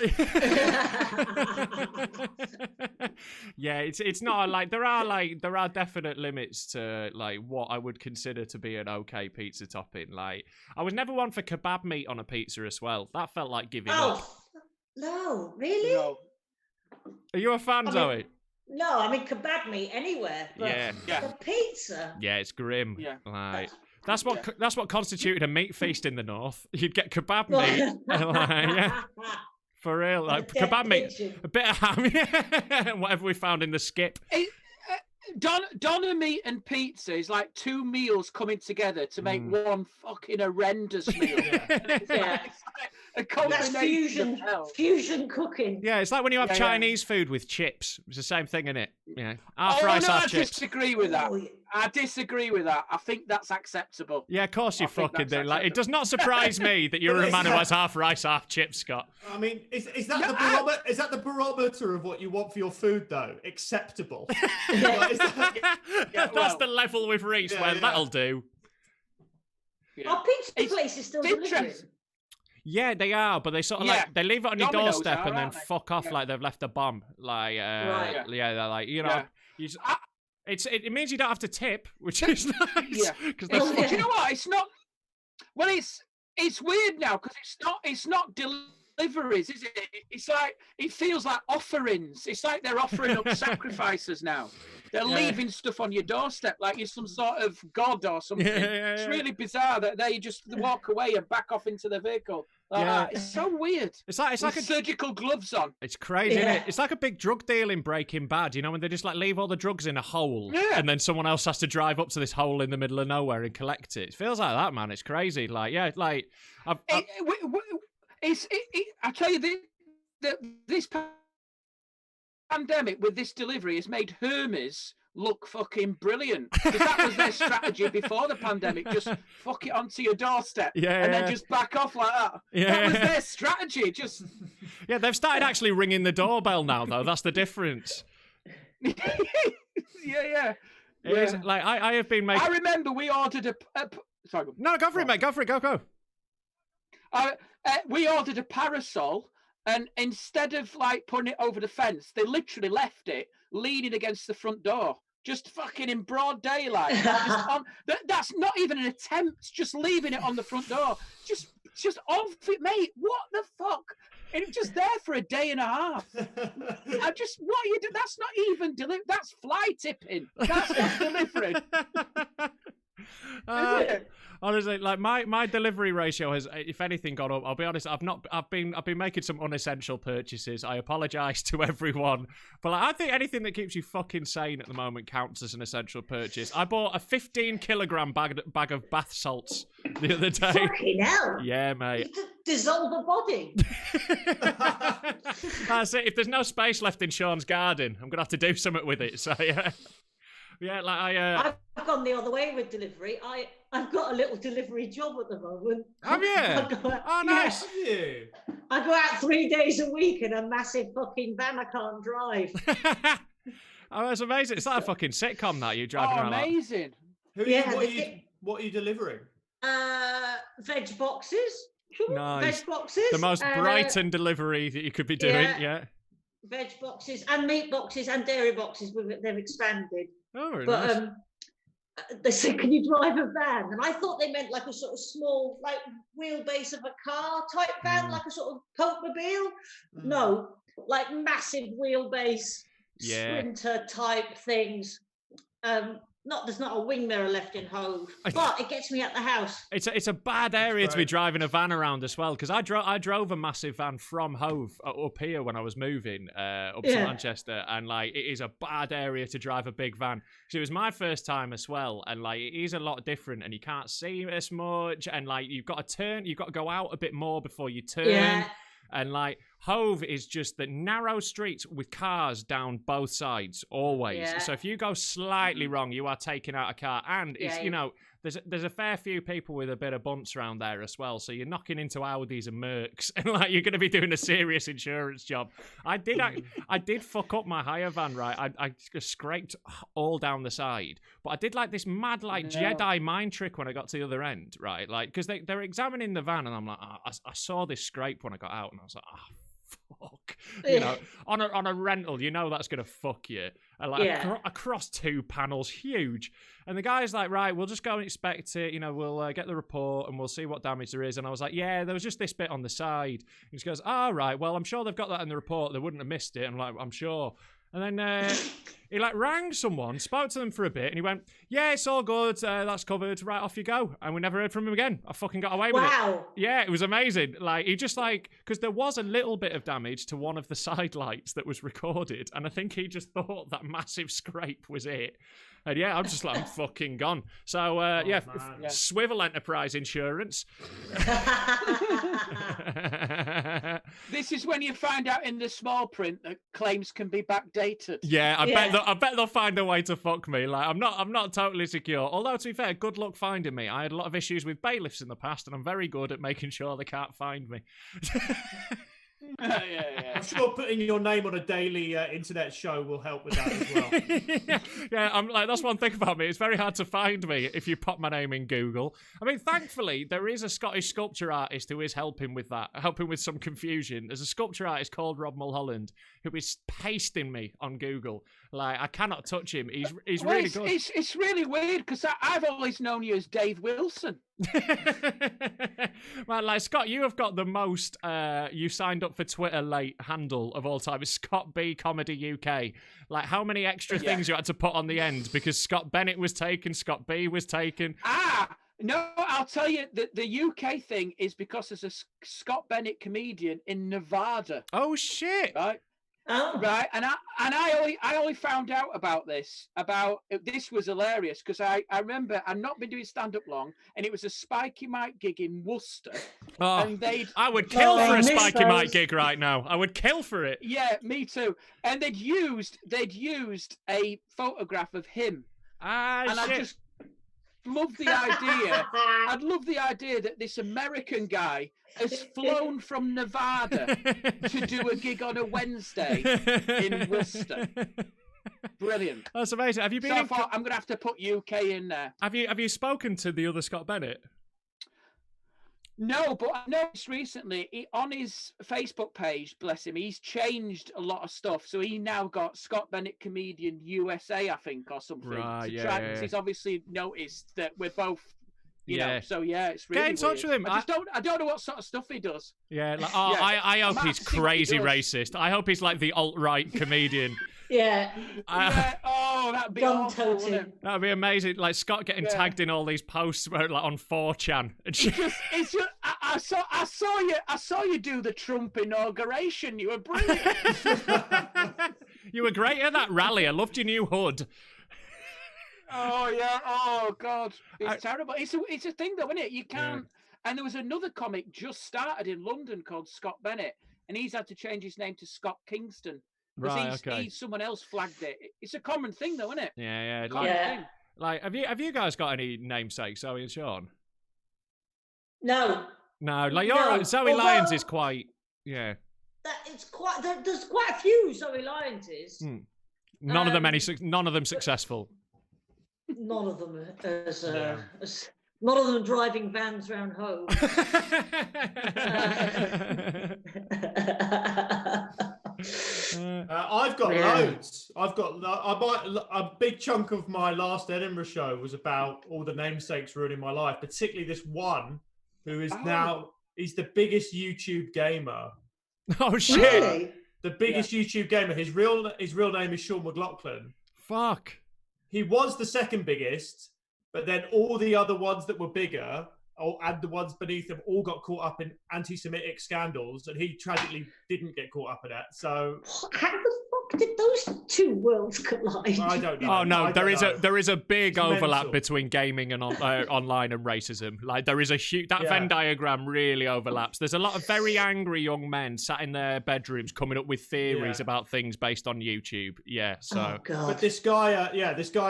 Speaker 2: Yeah, it's not like there are definite limits to like what I would consider to be an okay pizza topping. Like I was never one for kebab meat on a pizza as well. That felt like giving
Speaker 3: Oh,
Speaker 2: up.
Speaker 3: no, really?
Speaker 4: No.
Speaker 2: Are you a fan,
Speaker 3: I mean,
Speaker 2: Zoe?
Speaker 3: No, I mean kebab meat anywhere, but
Speaker 2: Yeah.
Speaker 3: the pizza.
Speaker 2: Yeah, it's grim.
Speaker 4: Yeah.
Speaker 2: Like, that's what constituted a meat feast in the north. You'd get kebab meat. And, like, yeah. For real, like kebab meat, a bit of ham, and whatever we found in the skip.
Speaker 4: Doner meat and pizza is like two meals coming together to make one fucking horrendous meal. It's like a combination.
Speaker 3: That's fusion cooking.
Speaker 2: Yeah, it's like when you have Chinese food with chips. It's the same thing, isn't it? Yeah, half rice, half chips.
Speaker 4: I disagree with that. I disagree with that. I think that's acceptable.
Speaker 2: Yeah, of course you fucking do. Like, it does not surprise me that you're a man who has half rice, half chips, Scott.
Speaker 5: I mean, is that the barometer? Is that the barometer of what you want for your food, though? Acceptable.
Speaker 2: That's the level we've reached where that'll do.
Speaker 3: Yeah. Our pizza place is still delivering.
Speaker 2: Yeah, they are, but they sort of like they leave it on your
Speaker 4: Domino's
Speaker 2: doorstep and then
Speaker 4: they?
Speaker 2: fuck off like they've left a bomb. Like,
Speaker 3: Right.
Speaker 2: yeah, they're like, you know, it means you don't have to tip, which is nice.
Speaker 4: Yeah,
Speaker 2: because
Speaker 4: do you know what? It's not. Well, it's weird now because it's not deliveries, is it? It's like it feels like offerings. It's like they're offering up sacrifices now. They're leaving stuff on your doorstep like you're some sort of god or something. It's really bizarre that they just walk away and back off into the vehicle. It's so weird.
Speaker 2: It's like
Speaker 4: surgical gloves on.
Speaker 2: It's crazy, isn't it? It's like a big drug deal in Breaking Bad, you know, when they just like leave all the drugs in a hole and then someone else has to drive up to this hole in the middle of nowhere and collect it. It feels like that, man. It's crazy. Like, yeah, like I tell you, this pandemic with this delivery has made Hermes look fucking brilliant, because that was their strategy before the pandemic. Just fuck it onto your doorstep and then just back off like that. That was their strategy. Just they've started actually ringing the doorbell now, though. That's the difference.
Speaker 4: Yeah.
Speaker 2: Like I have been making.
Speaker 4: I remember we ordered a sorry.
Speaker 2: No, go for it, mate. Go for it. Go.
Speaker 4: We ordered a parasol, and instead of like putting it over the fence, they literally left it leaning against the front door, just fucking in broad daylight. That's not even an attempt. Just leaving it on the front door. Just off it, mate. What the fuck? And it's just there for a day and a half. What are you doing? That's not even delivery. That's fly tipping. That's not delivering. Is it?
Speaker 2: Honestly, like my delivery ratio has, if anything, gone up. I'll be honest. I've been making some unessential purchases. I apologise to everyone, but like, I think anything that keeps you fucking sane at the moment counts as an essential purchase. I bought a 15-kilogram bag of bath salts the other day.
Speaker 3: Fucking hell!
Speaker 2: Yeah, mate.
Speaker 3: You dissolve a body.
Speaker 2: That's it. If there's no space left in Sean's garden, I'm gonna have to do something with it. So yeah. Yeah, like
Speaker 3: I've gone the other way with delivery. I've got a little delivery job at the moment.
Speaker 2: Have you? Oh, nice.
Speaker 5: Have you?
Speaker 3: I go out 3 days a week in a massive fucking van I can't drive.
Speaker 2: Oh, that's amazing. It's like a fucking sitcom that you're driving around.
Speaker 4: Amazing.
Speaker 5: What are you delivering?
Speaker 3: Veg boxes.
Speaker 2: Nice.
Speaker 3: Veg boxes.
Speaker 2: The most Brighton delivery that you could be doing, yeah.
Speaker 3: Veg boxes and meat boxes and dairy boxes. They've expanded.
Speaker 2: Oh, very nice.
Speaker 3: They said, "Can you drive a van?" And I thought they meant like a sort of small, like wheelbase of a car type van, like a sort of Popemobile. No, like massive wheelbase, sprinter type things. There's not a wing mirror left in Hove, but it gets me at the house.
Speaker 2: It's a bad area to be driving a van around as well, because I drove a massive van from Hove up here when I was moving up to Manchester, and like it is a bad area to drive a big van. So it was my first time as well, and like it is a lot different, and you can't see as much, and like you've got to go out a bit more before you turn. Yeah. And like Hove is just the narrow streets with cars down both sides always. Yeah. So if you go slightly wrong, you are taking out a car, and it's you know there's a fair few people with a bit of bumps around there as well. So you're knocking into Audis and Mercs, and like you're going to be doing a serious insurance job. I did fuck up my hire van, right? I scraped all down the side, but I did like this mad Jedi mind trick when I got to the other end, right? Like because they're examining the van, and I'm like, I saw this scrape when I got out, and I was like, fuck. You know, on a rental, you know that's gonna fuck you. And like across 2 panels, huge. And the guy's like, right, we'll just go and inspect it. You know, we'll get the report and we'll see what damage there is. And I was like, yeah, there was just this bit on the side. He just goes, right, well, I'm sure they've got that in the report. They wouldn't have missed it. I'm like, I'm sure. And then he like rang someone, spoke to them for a bit, and he went, yeah, it's all good, that's covered, right, off you go. And we never heard from him again. I fucking got away with it.
Speaker 3: Wow.
Speaker 2: Yeah, it was amazing. Like, he just like, because there was a little bit of damage to one of the side lights that was recorded, and I think he just thought that massive scrape was it. And yeah, I'm just like, I'm fucking gone. So Swivel Enterprise Insurance.
Speaker 4: This is when you find out in the small print that claims can be backdated.
Speaker 2: Yeah, I bet they'll find a way to fuck me. Like, I'm not totally secure. Although, to be fair, good luck finding me. I had a lot of issues with bailiffs in the past, and I'm very good at making sure they can't find me.
Speaker 4: Yeah.
Speaker 5: I'm sure putting your name on a daily internet show will help with that as well.
Speaker 2: Yeah, I'm like, that's one thing about me. It's very hard to find me if you pop my name in Google. I mean, thankfully, there is a Scottish sculpture artist who is helping with that, helping with some confusion. There's a sculpture artist called Rob Mulholland who is pasting me on Google. Like, I cannot touch him. He's really good.
Speaker 4: It's really weird because I've always known you as Dave Wilson.
Speaker 2: Man, like, Scott, you have got the most you signed up for Twitter late handle of all time. It's Scott B Comedy UK. Like, how many extra things you had to put on the end because Scott Bennett was taken, Scott B was taken.
Speaker 4: No, I'll tell you, the UK thing is because there's a Scott Bennett comedian in Nevada.
Speaker 2: Oh shit!
Speaker 4: Right.
Speaker 3: Oh.
Speaker 4: Right, and I only found out about this. This was hilarious because I remember I'd not been doing stand up long, and it was a Spiky Mike gig in Worcester.
Speaker 2: Oh,
Speaker 4: and
Speaker 2: I would kill for a Spiky Mike gig right now. I would kill for it.
Speaker 4: Yeah, me too. And they'd used a photograph of him. And
Speaker 2: shit.
Speaker 4: I just love the idea. I'd love the idea that this American guy has flown from Nevada to do a gig on a Wednesday in Worcester. Brilliant.
Speaker 2: That's amazing. Have you been?
Speaker 4: So I thought I'm going to have to put UK in there.
Speaker 2: Have you spoken to the other Scott Bennett?
Speaker 4: No, but I noticed recently on his Facebook page, bless him, he's changed a lot of stuff. So he now got Scott Bennett Comedian USA, I think, or something.
Speaker 2: Right,
Speaker 4: yeah. He's obviously noticed that we're both, you know. So yeah, it's really
Speaker 2: get in touch with him.
Speaker 4: I don't know what sort of stuff he does.
Speaker 2: Yeah, like, I hope he's crazy racist. I hope he's like the alt-right comedian.
Speaker 3: Yeah.
Speaker 4: That'd be awful, wouldn't it?
Speaker 2: That'd be amazing. Like Scott getting tagged in all these posts about, like, on 4chan.
Speaker 4: It's just, I saw you do the Trump inauguration. You were brilliant.
Speaker 2: You were great at that rally. I loved your new hood.
Speaker 4: Oh yeah. Oh God. It's terrible. It's a thing though, isn't it? You can't. And there was another comic just started in London called Scott Bennett, and he's had to change his name to Scott Kingston.
Speaker 2: Right, okay.
Speaker 4: Someone else flagged it. It's a common thing, though, isn't it?
Speaker 2: Yeah.
Speaker 4: Thing.
Speaker 2: Like, have you guys got any namesakes, Zoe and Sean?
Speaker 3: No.
Speaker 2: Like, Zoe Lyons is quite,
Speaker 3: there's quite a few Zoe Lyonses.
Speaker 2: None of them successful.
Speaker 3: None of them none of them driving vans around home.
Speaker 5: I've got loads. A big chunk of my last Edinburgh show was about all the namesakes ruining my life, particularly this one who is now, he's the biggest YouTube gamer.
Speaker 2: Oh shit!
Speaker 3: Really?
Speaker 5: The biggest YouTube gamer. His real name is Sean McLoughlin.
Speaker 2: Fuck.
Speaker 5: He was the second biggest, but then all the other ones that were bigger, and the ones beneath him, all got caught up in anti-Semitic scandals, and he tragically didn't get caught up in that. So
Speaker 3: how the fuck did those two worlds collide?
Speaker 5: I don't know.
Speaker 2: Oh no, there is a big overlap
Speaker 5: mental.
Speaker 2: between gaming and online and racism. Like, there is a huge Venn diagram really overlaps. There's a lot of very angry young men sat in their bedrooms coming up with theories about things based on YouTube. Yeah, so.
Speaker 3: Oh God.
Speaker 5: But this guy,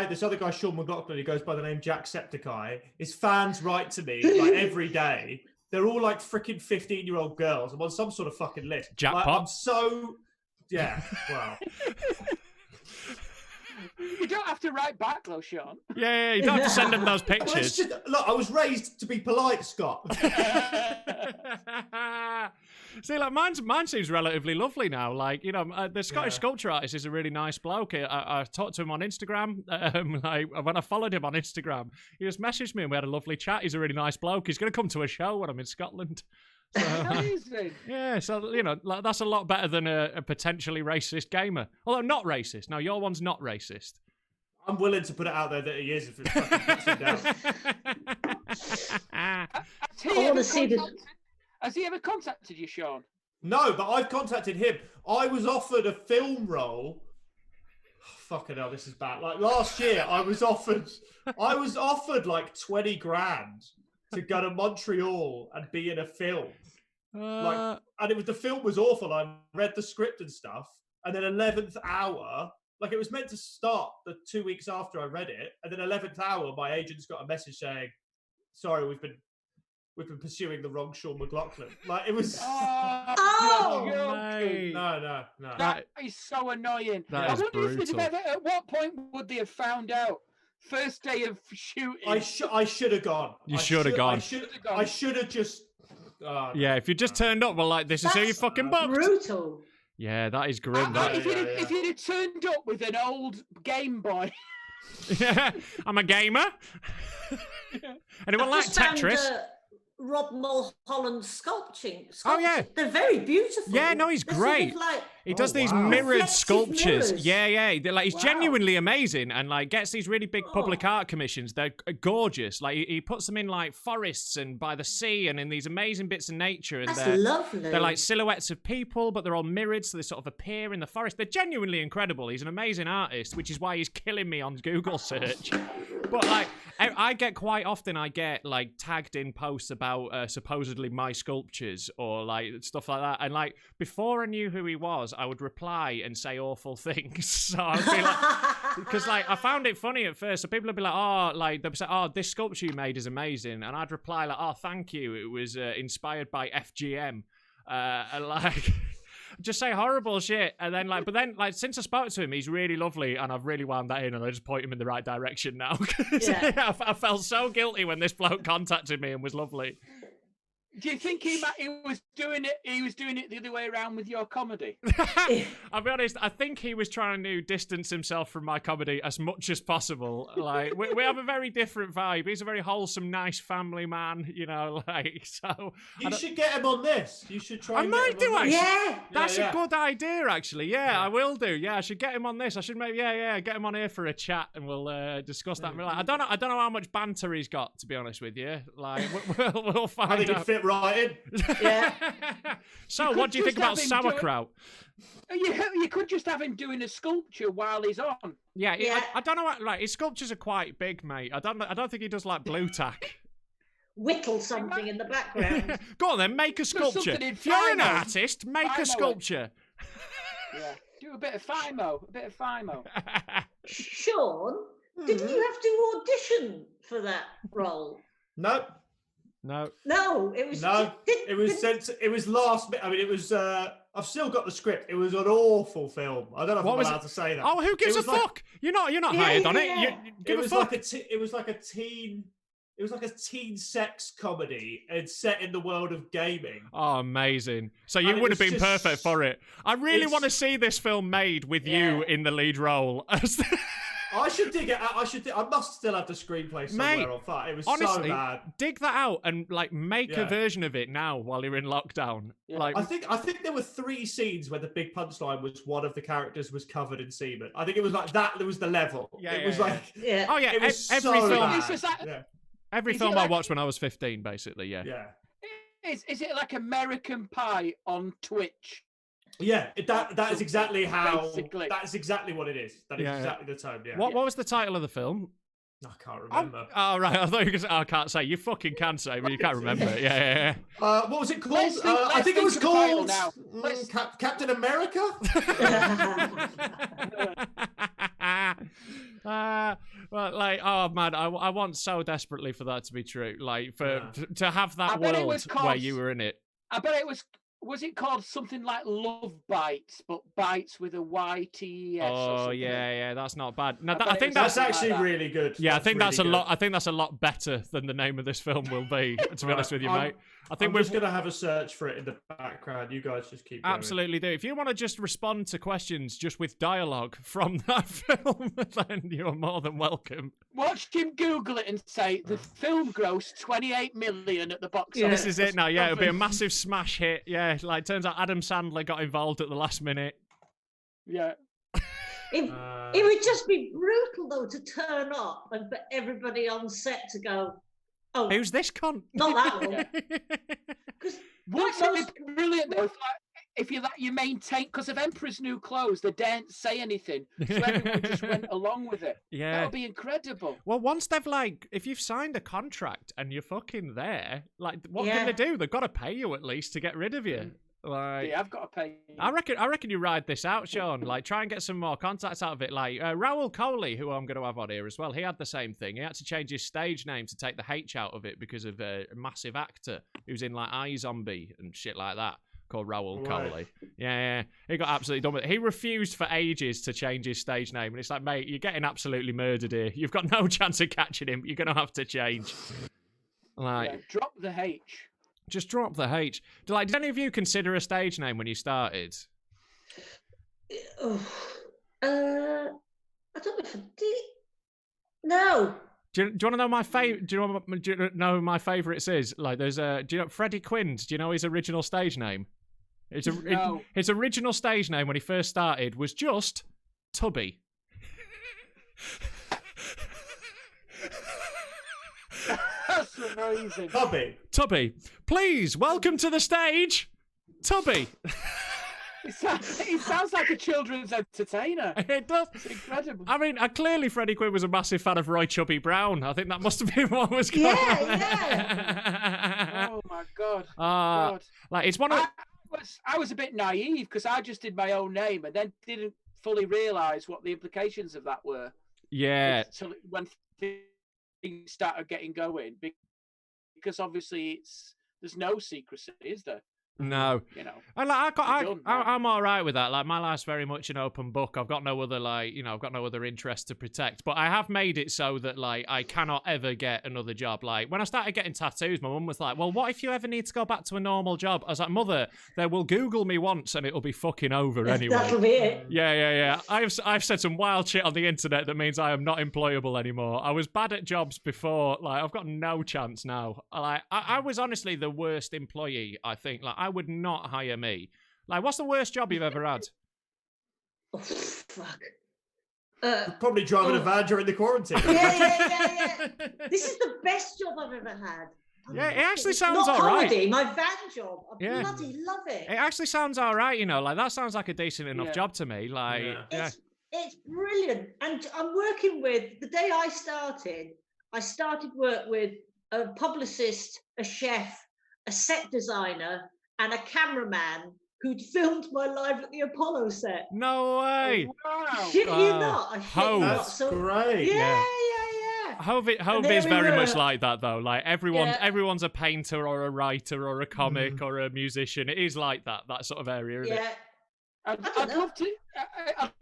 Speaker 5: this other guy, Sean McLoughlin, he goes by the name Jacksepticeye. His fans write to me like every day. They're all like freaking 15-year-old girls. I'm on some sort of fucking list.
Speaker 2: Jackpot.
Speaker 5: Like, I'm so. Yeah, wow.
Speaker 4: You don't have to write back, though, Sean.
Speaker 2: Yeah, you don't have to send them those pictures.
Speaker 5: Look, I was raised to be polite, Scott.
Speaker 2: See, like mine seems relatively lovely now. Like, you know, the Scottish sculpture artist is a really nice bloke. I talked to him on Instagram. Like when I followed him on Instagram, he just messaged me and we had a lovely chat. He's a really nice bloke. He's going to come to a show when I'm in Scotland. So,
Speaker 4: Amazing.
Speaker 2: yeah, so you know, like, that's a lot better than a potentially racist gamer. Although not racist. No, your one's not racist.
Speaker 5: I'm willing to put it out there that he is if it fucking puts him down.
Speaker 4: Has he ever contacted you, Sean?
Speaker 5: No, but I've contacted him. I was offered a film role. Oh, fucking hell, this is bad. Like last year, I was offered like 20 grand to go to Montreal and be in a film. And the film was awful. I read the script and stuff, and then 11th hour. Like, it was meant to start the 2 weeks after I read it, and then 11th hour, my agent's got a message saying, "Sorry, we've been pursuing the wrong Sean McLoughlin." Like, it was. No.
Speaker 4: That is so annoying.
Speaker 2: That is brutal.
Speaker 4: At what point would they have found out? First day of shooting.
Speaker 5: I should have gone.
Speaker 2: You should have gone.
Speaker 5: I should have just.
Speaker 2: Yeah, if you just turned up, well, like, this is who you fucking booked.
Speaker 3: Brutal.
Speaker 2: Yeah, that is grim.
Speaker 4: If you'd have turned up with an old Game Boy.
Speaker 2: Yeah, I'm a gamer. Anyone like Tetris?
Speaker 3: Rob Mulholland sculpting.
Speaker 2: Oh, yeah.
Speaker 3: They're very beautiful.
Speaker 2: Yeah, no, he's great. He does these mirrored
Speaker 3: reflective
Speaker 2: sculptures.
Speaker 3: mirrors.
Speaker 2: Yeah. They're, like, he's genuinely amazing and like gets these really big public art commissions. They're gorgeous. Like he puts them in like forests and by the sea and in these amazing bits of nature. And
Speaker 3: That's lovely.
Speaker 2: They're like silhouettes of people, but they're all mirrored, so they sort of appear in the forest. They're genuinely incredible. He's an amazing artist, which is why he's killing me on Google search. But like, I get quite often, like tagged in posts about supposedly my sculptures or like stuff like that. And like before I knew who he was, I would reply and say awful things. So I'd be like, because like I found it funny at first. So people would be like, oh, like they'd say, oh, this sculpture you made is amazing, and I'd reply like, oh, thank you. It was inspired by FGM, and like. Just say horrible shit, and then like, but then like since I spoke to him, he's really lovely, and I've really wound that in, and I just point him in the right direction now. I felt so guilty when this bloke contacted me and was lovely.
Speaker 4: Do you think he was doing it? He was doing it the other way around with your comedy.
Speaker 2: I'll be honest. I think he was trying to distance himself from my comedy as much as possible. Like we have a very different vibe. He's a very wholesome, nice family man. You know, like so.
Speaker 5: You should get him on this. You should try.
Speaker 2: I might do actually.
Speaker 3: Yeah,
Speaker 2: that's a good idea. Actually, yeah, I will do. Yeah, I should get him on this. I should maybe get him on here for a chat, and we'll discuss that. Like, I don't know how much banter he's got. To be honest with you, like we'll find out.
Speaker 5: I think he'd fit right in.
Speaker 3: yeah.
Speaker 2: So, what do you think about sauerkraut?
Speaker 4: You could just have him doing a sculpture while he's on.
Speaker 2: Yeah. I don't know. Like his sculptures are quite big, mate. I don't think he does like blue tack.
Speaker 3: Whittle something in the background.
Speaker 2: Go on then, make a sculpture. If you're an artist, make a sculpture.
Speaker 4: Yeah. Do a bit of Fimo.
Speaker 3: Sean, didn't you have to audition for that role?
Speaker 5: No.
Speaker 3: It was.
Speaker 5: No, it was sent. It was last bit. I mean, it was. I've still got the script. It was an awful film. I don't know if I'm allowed to say that.
Speaker 2: Oh, who gives a fuck? You're not hired on it.
Speaker 5: It was like a teen. It was like a teen sex comedy and set in the world of gaming.
Speaker 2: Oh, amazing. So you would have been perfect for it. I really want to see this film made with you in the lead role.
Speaker 5: I should dig it out. I must still have the screenplay somewhere on file. It was
Speaker 2: honestly,
Speaker 5: so bad.
Speaker 2: Dig that out and like make a version of it now while you're in lockdown.
Speaker 4: Yeah.
Speaker 2: Like
Speaker 5: I think there were 3 scenes where the big punchline was one of the characters was covered in semen. I think it was like that. There was the level. It was like
Speaker 2: oh yeah.
Speaker 5: It was
Speaker 2: every
Speaker 5: so
Speaker 2: film.
Speaker 5: bad.
Speaker 2: Every film I watched when I was 15, basically. Yeah.
Speaker 4: Is it like American Pie on Twitch?
Speaker 5: Yeah, that is exactly how.
Speaker 4: Basically.
Speaker 5: That's exactly what it is. That is exactly the tone. Yeah.
Speaker 2: What was the title of the film?
Speaker 5: I can't remember.
Speaker 2: Oh right, I thought you could. I can't say. You fucking can say, but you can't remember it. Yeah.
Speaker 5: What was it called? I think it was called Captain America.
Speaker 2: Well, like, oh man, I want so desperately for that to be true. Like, to have that world where you were in it.
Speaker 4: I bet it was. Was it called something like Love Bites, but bites with a YTES?
Speaker 2: Oh yeah, that's not bad. No,
Speaker 5: I think that's actually really good.
Speaker 2: Yeah, I think that's a lot. I think that's a lot better than the name of this film will be. To be honest with you, mate. I think
Speaker 5: we're just going to have a search for it in the background. You guys just keep going.
Speaker 2: Absolutely do. If you want to just respond to questions just with dialogue from that film, then you're more than welcome.
Speaker 4: Watch him Google it and say the film grossed 28 million at the box office.
Speaker 2: This is it now. Yeah, it'll be a massive smash hit. Yeah, like turns out Adam Sandler got involved at the last minute.
Speaker 4: Yeah.
Speaker 3: It would just be brutal though to turn up and for everybody on set to go, "Oh,
Speaker 2: who's this cunt?"
Speaker 3: Not that one.
Speaker 4: What's brilliant though? If you maintain, because of Emperor's New Clothes, they didn't say anything, so everyone just went along with it.
Speaker 2: Yeah,
Speaker 4: that would be incredible.
Speaker 2: Well, once they've if you've signed a contract and you're fucking there, what can they do? They've got to pay you at least to get rid of you.
Speaker 4: Yeah, I've got to pay.
Speaker 2: I reckon you ride this out, Sean. Try and get some more contacts out of it. Raoul Coley, who I'm going to have on here as well, he had the same thing. He had to change his stage name to take the H out of it because of a massive actor who's in iZombie and shit like that called Raoul Coley. Yeah, he got absolutely done with it. He refused for ages to change his stage name, and it's like, mate, you're getting absolutely murdered here. You've got no chance of catching him. You're going to have to change.
Speaker 4: Drop the H.
Speaker 2: Just drop the H. Did any of you consider a stage name when you started?
Speaker 3: I don't know if I did. No.
Speaker 2: Do you want to know my favorite? Do you know who my favourites is? There's do you know Freddy Quinne? Do you know his original stage name? His original stage name when he first started was just Tubby.
Speaker 4: That's amazing.
Speaker 5: Tubby,
Speaker 2: please welcome to the stage, Tubby.
Speaker 4: It sounds like a children's entertainer.
Speaker 2: It does.
Speaker 4: It's incredible.
Speaker 2: I mean, clearly Freddie Quinn was a massive fan of Roy Chubby Brown. I think that must have been what was going on.
Speaker 3: Yeah.
Speaker 4: Oh my God.
Speaker 2: God. It's one of.
Speaker 4: I was a bit naive because I just did my own name and then didn't fully realise what the implications of that were.
Speaker 2: Yeah.
Speaker 4: Until when things started getting going, because obviously there's no secrecy, is there?
Speaker 2: No,
Speaker 4: you know,
Speaker 2: and I'm all right with that. My life's very much an open book. I've got no other I've got no other interest to protect. But I have made it so that I cannot ever get another job. When I started getting tattoos, my mum was like, "Well, what if you ever need to go back to a normal job?" I was like, "Mother, they will Google me once and it'll be fucking over anyway."
Speaker 3: That'll be it.
Speaker 2: Yeah. I've said some wild shit on the internet that means I am not employable anymore. I was bad at jobs before. I've got no chance now. I was honestly the worst employee. I think. I would not hire me. What's the worst job you've ever had?
Speaker 3: Oh, fuck.
Speaker 5: Probably driving a van during the quarantine.
Speaker 3: Yeah. This is the best job I've ever had.
Speaker 2: Yeah, it actually sounds all
Speaker 3: right.
Speaker 2: right.
Speaker 3: My van job. I bloody love it.
Speaker 2: It actually sounds all right, that sounds like a decent enough job to me.
Speaker 3: It's brilliant. And I'm working with, the day I started work with a publicist, a chef, a set designer, and a cameraman who'd filmed my live at the Apollo set.
Speaker 2: No way!
Speaker 4: Oh, wow.
Speaker 3: Shit you not. I shit you not.
Speaker 5: That's great.
Speaker 3: Yeah.
Speaker 2: Hove is very much like that, though. Everyone's a painter or a writer or a comic or a musician. It is like that sort of area, isn't it?
Speaker 4: I'd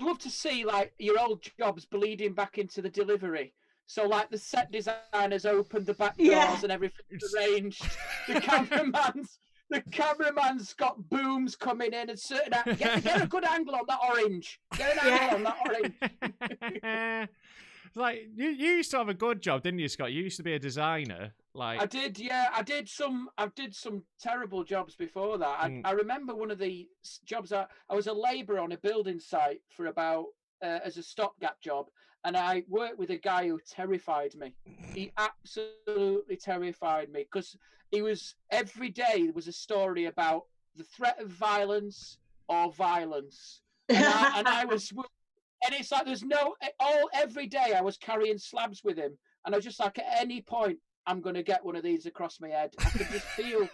Speaker 4: love to see your old jobs bleeding back into the delivery. So the set designers opened the back doors and everything's arranged. The cameraman's got booms coming in and certain get a good angle on that orange. Get an angle on that orange.
Speaker 2: You used to have a good job, didn't you, Scott? You used to be a designer.
Speaker 4: I did, yeah. I did some terrible jobs before that. I remember one of the jobs I was a labourer on a building site for about as a stopgap job. And I worked with a guy who terrified me. He absolutely terrified me because every day there was a story about the threat of violence or violence. And it's every day I was carrying slabs with him. And I was just at any point, I'm going to get one of these across my head. I could just feel,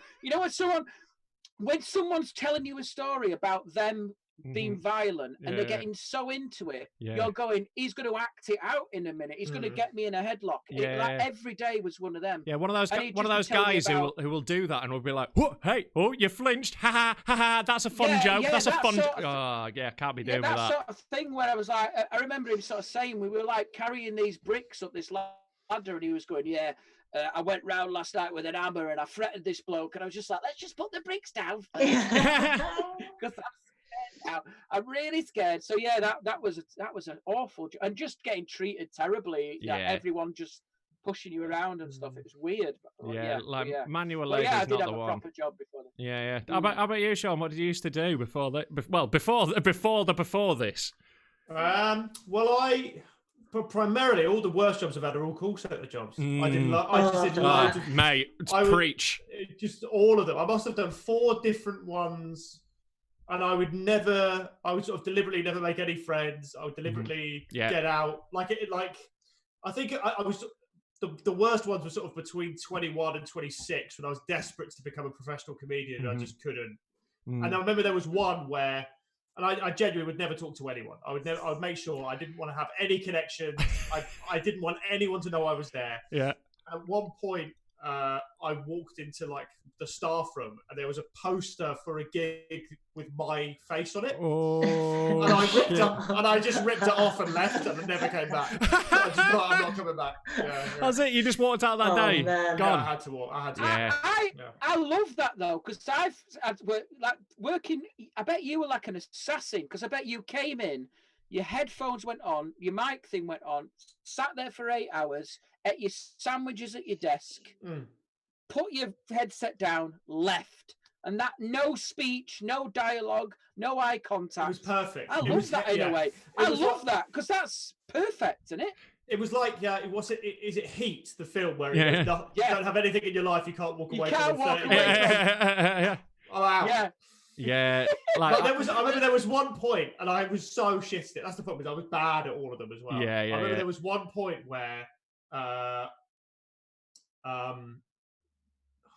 Speaker 4: when someone's telling you a story about them being violent and they're getting so into it, you're going, he's going to act it out in a minute. He's going to get me in a headlock. Every day was one of them.
Speaker 2: Yeah, one of those guys who will do that and will be like, "Whoa, hey, you flinched, ha ha, that's a fun joke. That's a fun. Can't be doing with that."
Speaker 4: Sort of thing where I was like, I remember him sort of saying we were carrying these bricks up this ladder, and he was going, I went round last night with an hammer and I threatened this bloke, and I was just like, let's just put the bricks down first. Because I'm scared now. I'm really scared. So yeah, that was an awful, and just getting treated terribly.
Speaker 2: Yeah.
Speaker 4: Everyone just pushing you around and stuff. It was weird.
Speaker 2: Manual
Speaker 4: But
Speaker 2: labour
Speaker 4: yeah, I
Speaker 2: is
Speaker 4: did
Speaker 2: not
Speaker 4: have
Speaker 2: the
Speaker 4: a
Speaker 2: one.
Speaker 4: proper job before that.
Speaker 2: Yeah. How about you, Sean? What did you used to do before this?
Speaker 5: But primarily, all the worst jobs I've had are all call centre jobs. I just did loads of...
Speaker 2: Mate, preach.
Speaker 5: Just all of them. I must have done 4 different ones, and I would sort of deliberately never make any friends. I would deliberately get out. I think I was... The worst ones were sort of between 21 and 26 when I was desperate to become a professional comedian and I just couldn't. And I remember there was one where... And I genuinely would never talk to anyone. I would make sure I didn't want to have any connections. I didn't want anyone to know I was there.
Speaker 2: Yeah.
Speaker 5: At one point, I walked into the staff room, and there was a poster for a gig with my face on it.
Speaker 2: Oh.
Speaker 5: And I just ripped it off and left, and I never came back. I just thought, I'm not coming back. Yeah.
Speaker 2: That's it. You just walked out that day.
Speaker 3: Man.
Speaker 2: Gone.
Speaker 5: I had to walk.
Speaker 4: I love that though, because I've working. I bet you were like an assassin, because I bet you came in, your headphones went on, your mic thing went on, sat there for 8 hours, ate your sandwiches at your desk, put your headset down, left, and that no speech, no dialogue, no eye contact.
Speaker 5: It was perfect.
Speaker 4: I love that in a way. I love that, because that's perfect, isn't it?
Speaker 5: It was like, is it Heat, the film where you don't have anything in your life, you can't walk away from it.
Speaker 2: Yeah.
Speaker 5: Oh, wow.
Speaker 4: Yeah.
Speaker 2: Yeah.
Speaker 5: I remember there was one point, and I was so shitted. That's the problem, I was bad at all of them as well.
Speaker 2: Yeah.
Speaker 5: I remember there was one point where,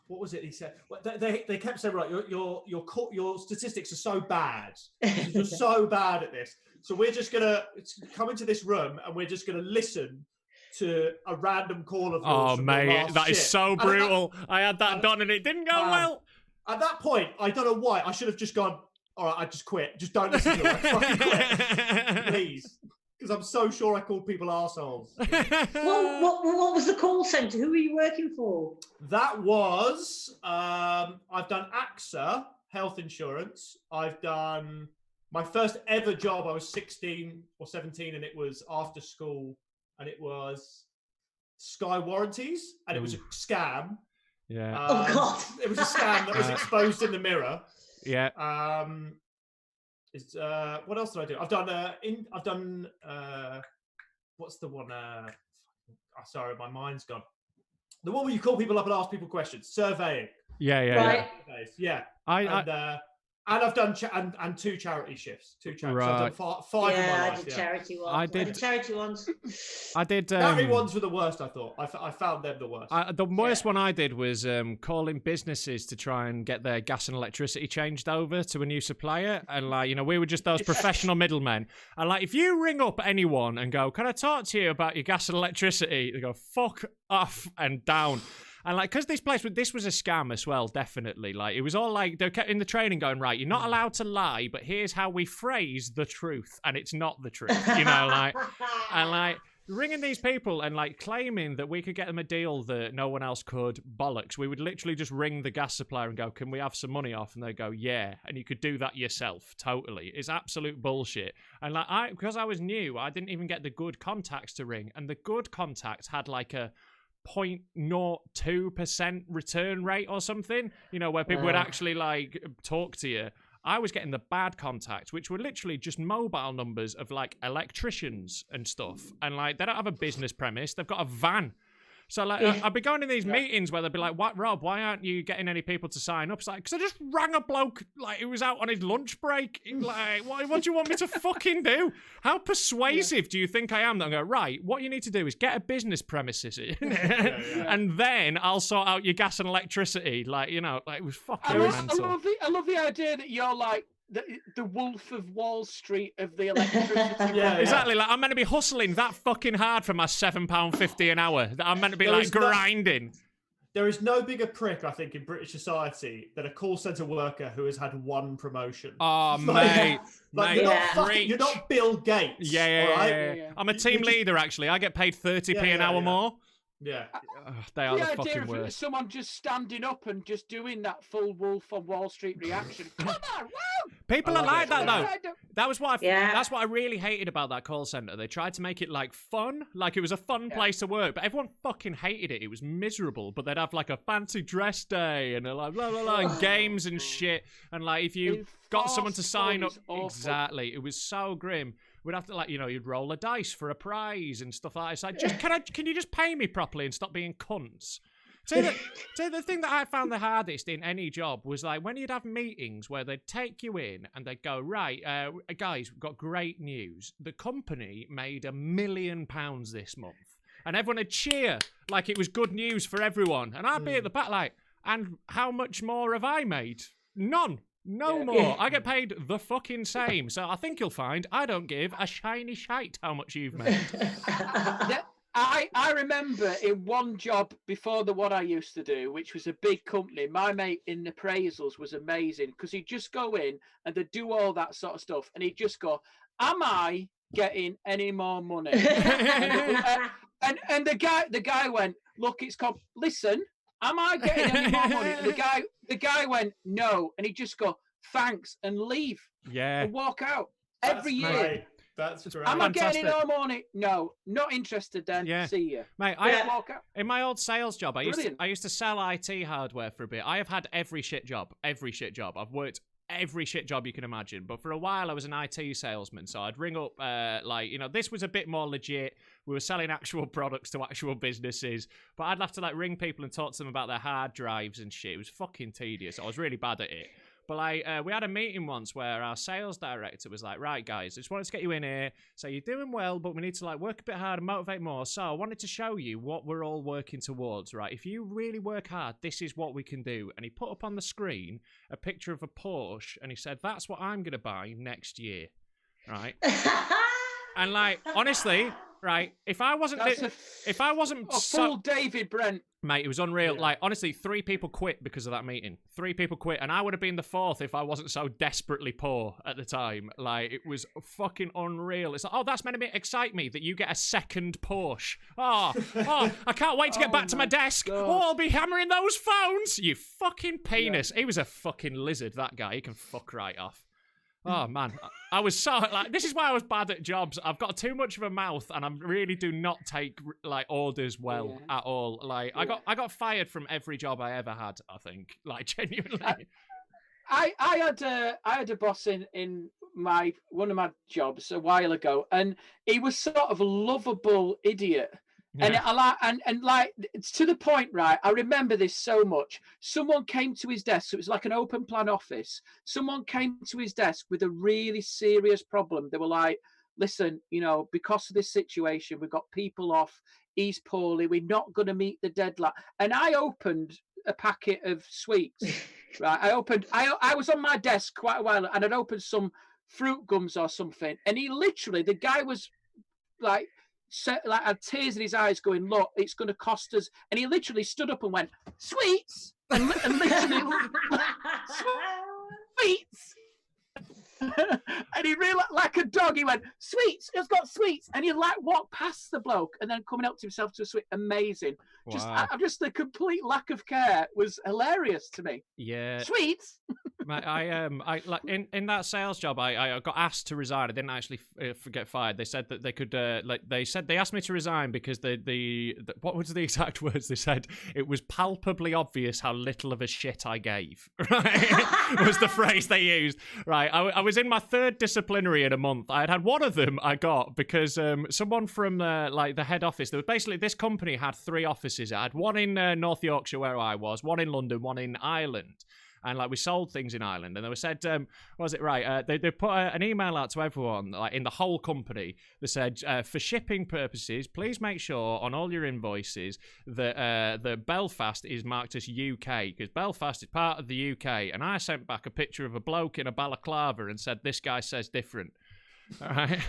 Speaker 5: what was it he said? They kept saying, right, your statistics are so bad. You're so bad at this. So we're just gonna come into this room and we're just gonna listen to a random call of yours.
Speaker 2: Oh mate, that is so brutal. I had that done and it didn't go well.
Speaker 5: At that point, I don't know why. I should have just gone, all right, I just quit. Just don't listen to it. I fucking quit. Please. Because I'm so sure I called people arseholes.
Speaker 3: What was the call centre? Who were you working for?
Speaker 5: That was, I've done AXA, health insurance. I've done my first ever job. I was 16 or 17 and it was after school and it was Sky Warranties and it was a scam.
Speaker 2: Yeah.
Speaker 3: Oh, God.
Speaker 5: It was a scam that was exposed in the mirror.
Speaker 2: Yeah.
Speaker 5: What else did I do? I've done what's the one? Sorry, my mind's gone. The one where you call people up and ask people questions. Surveying.
Speaker 2: Yeah.
Speaker 3: Right.
Speaker 5: Yeah. And I've done and 2 charity shifts. 2 charities.
Speaker 2: Right.
Speaker 5: I've done 5 in my life.
Speaker 3: I did charity ones.
Speaker 2: I did
Speaker 3: charity ones.
Speaker 2: I did.
Speaker 5: Charity ones were the worst. I thought. I found them the worst.
Speaker 2: The worst one I did was calling businesses to try and get their gas and electricity changed over to a new supplier, and we were just those professional middlemen. And if you ring up anyone and go, "Can I talk to you about your gas and electricity?" They go, "Fuck off," and down. And because this was a scam as well, definitely. It was all they kept in the training going, right, you're not allowed to lie, but here's how we phrase the truth, and it's not the truth, and ringing these people and claiming that we could get them a deal that no one else could, bollocks. We would literally just ring the gas supplier and go, "Can we have some money off?" And they go, "Yeah," and you could do that yourself. Totally, it's absolute bullshit. And because I was new, I didn't even get the good contacts to ring, and the good contacts had a 0.02% return rate or something, where people would actually talk to you. I was getting the bad contacts, which were literally just mobile numbers of electricians and stuff. And they don't have a business premise. They've got a van. So I'd be going to these meetings where they'd be like, "What, Rob, why aren't you getting any people to sign up?" It's because I just rang a bloke who was out on his lunch break. What do you want me to fucking do? How persuasive do you think I am that I go, right, what you need to do is get a business premises and then I'll sort out your gas and electricity. It was fucking mental.
Speaker 4: I love the idea that you're the Wolf of Wall Street of the electricity.
Speaker 2: Exactly. I'm meant to be hustling that fucking hard for my £7.50 an hour. That I'm meant to be grinding.
Speaker 5: There is no bigger prick, I think, in British society than a call centre worker who has had one promotion.
Speaker 2: Oh, mate.
Speaker 5: You're not Bill Gates.
Speaker 2: Yeah. I'm a team leader, actually. I get paid 30p an hour more.
Speaker 5: Yeah.
Speaker 2: They are the
Speaker 4: idea
Speaker 2: fucking
Speaker 4: of
Speaker 2: worst.
Speaker 4: someone just standing up and just doing that full Wolf on Wall Street reaction. Come on, woo!
Speaker 2: People
Speaker 5: I
Speaker 2: are
Speaker 5: love
Speaker 2: like
Speaker 5: it,
Speaker 2: that
Speaker 5: yeah.
Speaker 2: though. That was what
Speaker 3: Yeah.
Speaker 2: that's what I really hated about that call center. They tried to make it like fun, like it was a fun place to work, but everyone fucking hated it. It was miserable. But they'd have like a fancy dress day and like blah blah blah and games and shit. And like if you got someone to sign up, exactly, it was so grim. We'd have to like you'd roll a dice for a prize and stuff like that. It's like just can you just pay me properly and stop being cunts? So the thing that I found the hardest in any job was like when you'd have meetings where they'd take you in and they'd go, right, guys, we've got great news. The company made £1 million this month. And everyone would cheer like it was good news for everyone. And I'd be at the back like, and how much more have I made? None. No more. I get paid the fucking same. So I think you'll find I don't give a shiny shite how much you've made.
Speaker 4: I remember in one job before the one I used to do, which was a big company, my mate in appraisals was amazing because he'd just go in and they'd do all that sort of stuff and he'd just go, am I getting any more money? and the guy went, look, listen, am I getting any more money? And the guy went, no. And he'd just go, thanks, and leave.
Speaker 2: Yeah.
Speaker 4: And walk out every year.
Speaker 5: Great. That's great.
Speaker 4: Am I getting any more money? No, not interested then.
Speaker 2: Yeah.
Speaker 4: See you.
Speaker 2: Mate,
Speaker 4: walk out.
Speaker 2: In my old sales job, I used to sell IT hardware for a bit. I have had every shit job. I've worked every shit job you can imagine. But for a while, I was an IT salesman. So I'd ring up, this was a bit more legit. We were selling actual products to actual businesses. But I'd have to like ring people and talk to them about their hard drives and shit. It was fucking tedious. I was really bad at it. But we had a meeting once where our sales director was like, right, guys, I just wanted to get you in here. So you're doing well, but we need to like work a bit harder, motivate more. So I wanted to show you what we're all working towards, right? If you really work hard, this is what we can do. And he put up on the screen a picture of a Porsche and he said, that's what I'm going to buy next year, right? And like, honestly, right, if I wasn't
Speaker 4: full David Brent.
Speaker 2: Mate, it was unreal. Yeah. Like, honestly, 3 people quit because of that meeting. 3 people quit, and I would have been the 4th if I wasn't so desperately poor at the time. Like, it was fucking unreal. It's like, oh, that's meant to excite me that you get a second Porsche. Oh, I can't wait to get back to my desk. God. Oh, I'll be hammering those phones. You fucking penis. Yeah. He was a fucking lizard, that guy. He can fuck right off. Oh, man. I was so, like, this is why I was bad at jobs. I've got too much of a mouth, and I really do not take, like, orders well at all. Like, I got fired from every job I ever had, I think. Like, genuinely.
Speaker 4: I had a boss in one of my jobs a while ago, and he was sort of a lovable idiot. Yeah. And like it's to the point, right? I remember this so much. Someone came to his desk. So it was like an open plan office. Someone came to his desk with a really serious problem. They were like, listen, because of this situation, we've got people off. He's poorly. We're not going to meet the deadline. And I opened a packet of sweets, right? I was on my desk quite a while and I'd opened some fruit gums or something. And the guy was like, had tears in his eyes going, look, it's going to cost us. And he literally stood up and went, sweets! And literally, sweets! And he really, like a dog, he went, sweets! It's got sweets! And he walked past the bloke and then coming up to himself to a sweet. Amazing. Wow. Just the complete lack of care was hilarious to me.
Speaker 2: Yeah.
Speaker 4: Sweets!
Speaker 2: I like in that sales job, I got asked to resign. I didn't actually get fired. They said that they could, they asked me to resign because the what was the exact words they said? It was palpably obvious how little of a shit I gave. Right, was the phrase they used. Right, I was in my 3rd disciplinary in a month. I had one of them I got because someone from the head office. There was basically this company had 3 offices. I had one in North Yorkshire where I was, one in London, one in Ireland. And like we sold things in Ireland, and they were said, was it right? They put an email out to everyone, like in the whole company. They said, for shipping purposes, please make sure on all your invoices that the Belfast is marked as UK because Belfast is part of the UK. And I sent back a picture of a bloke in a balaclava and said, this guy says different. All right.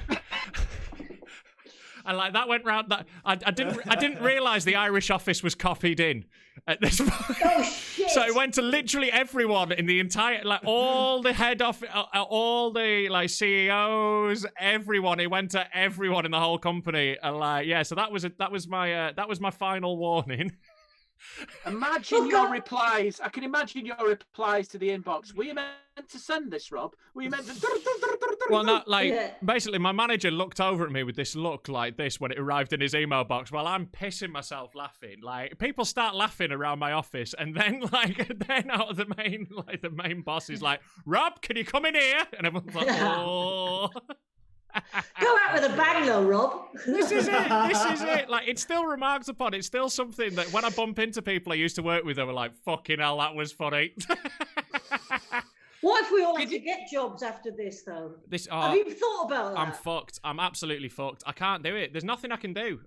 Speaker 2: And like that went round. That I didn't realise the Irish office was copied in at this point.
Speaker 3: Oh shit!
Speaker 2: So it went to literally everyone in the entire, like all the head office, all the like CEOs, everyone. It went to everyone in the whole company, and like so that was my final warning.
Speaker 4: Imagine your replies. I can imagine your replies to the inbox. Were you meant to send this, Rob? Were you meant to?
Speaker 2: Well, not like basically, my manager looked over at me with this look like this when it arrived in his email box. While I'm pissing myself laughing, like people start laughing around my office, and then out of the main boss is like, "Rob, can you come in here?" And everyone's like, "Oh."
Speaker 3: Go out with a bang, though, Rob.
Speaker 2: This is it. Like, it's still remarked upon. It's still something that when I bump into people I used to work with, they were like, "Fucking hell, that was funny."
Speaker 3: What if we all have to get jobs after this, though? Have you thought about that?
Speaker 2: I'm fucked. I'm absolutely fucked. I can't do it. There's nothing I can do.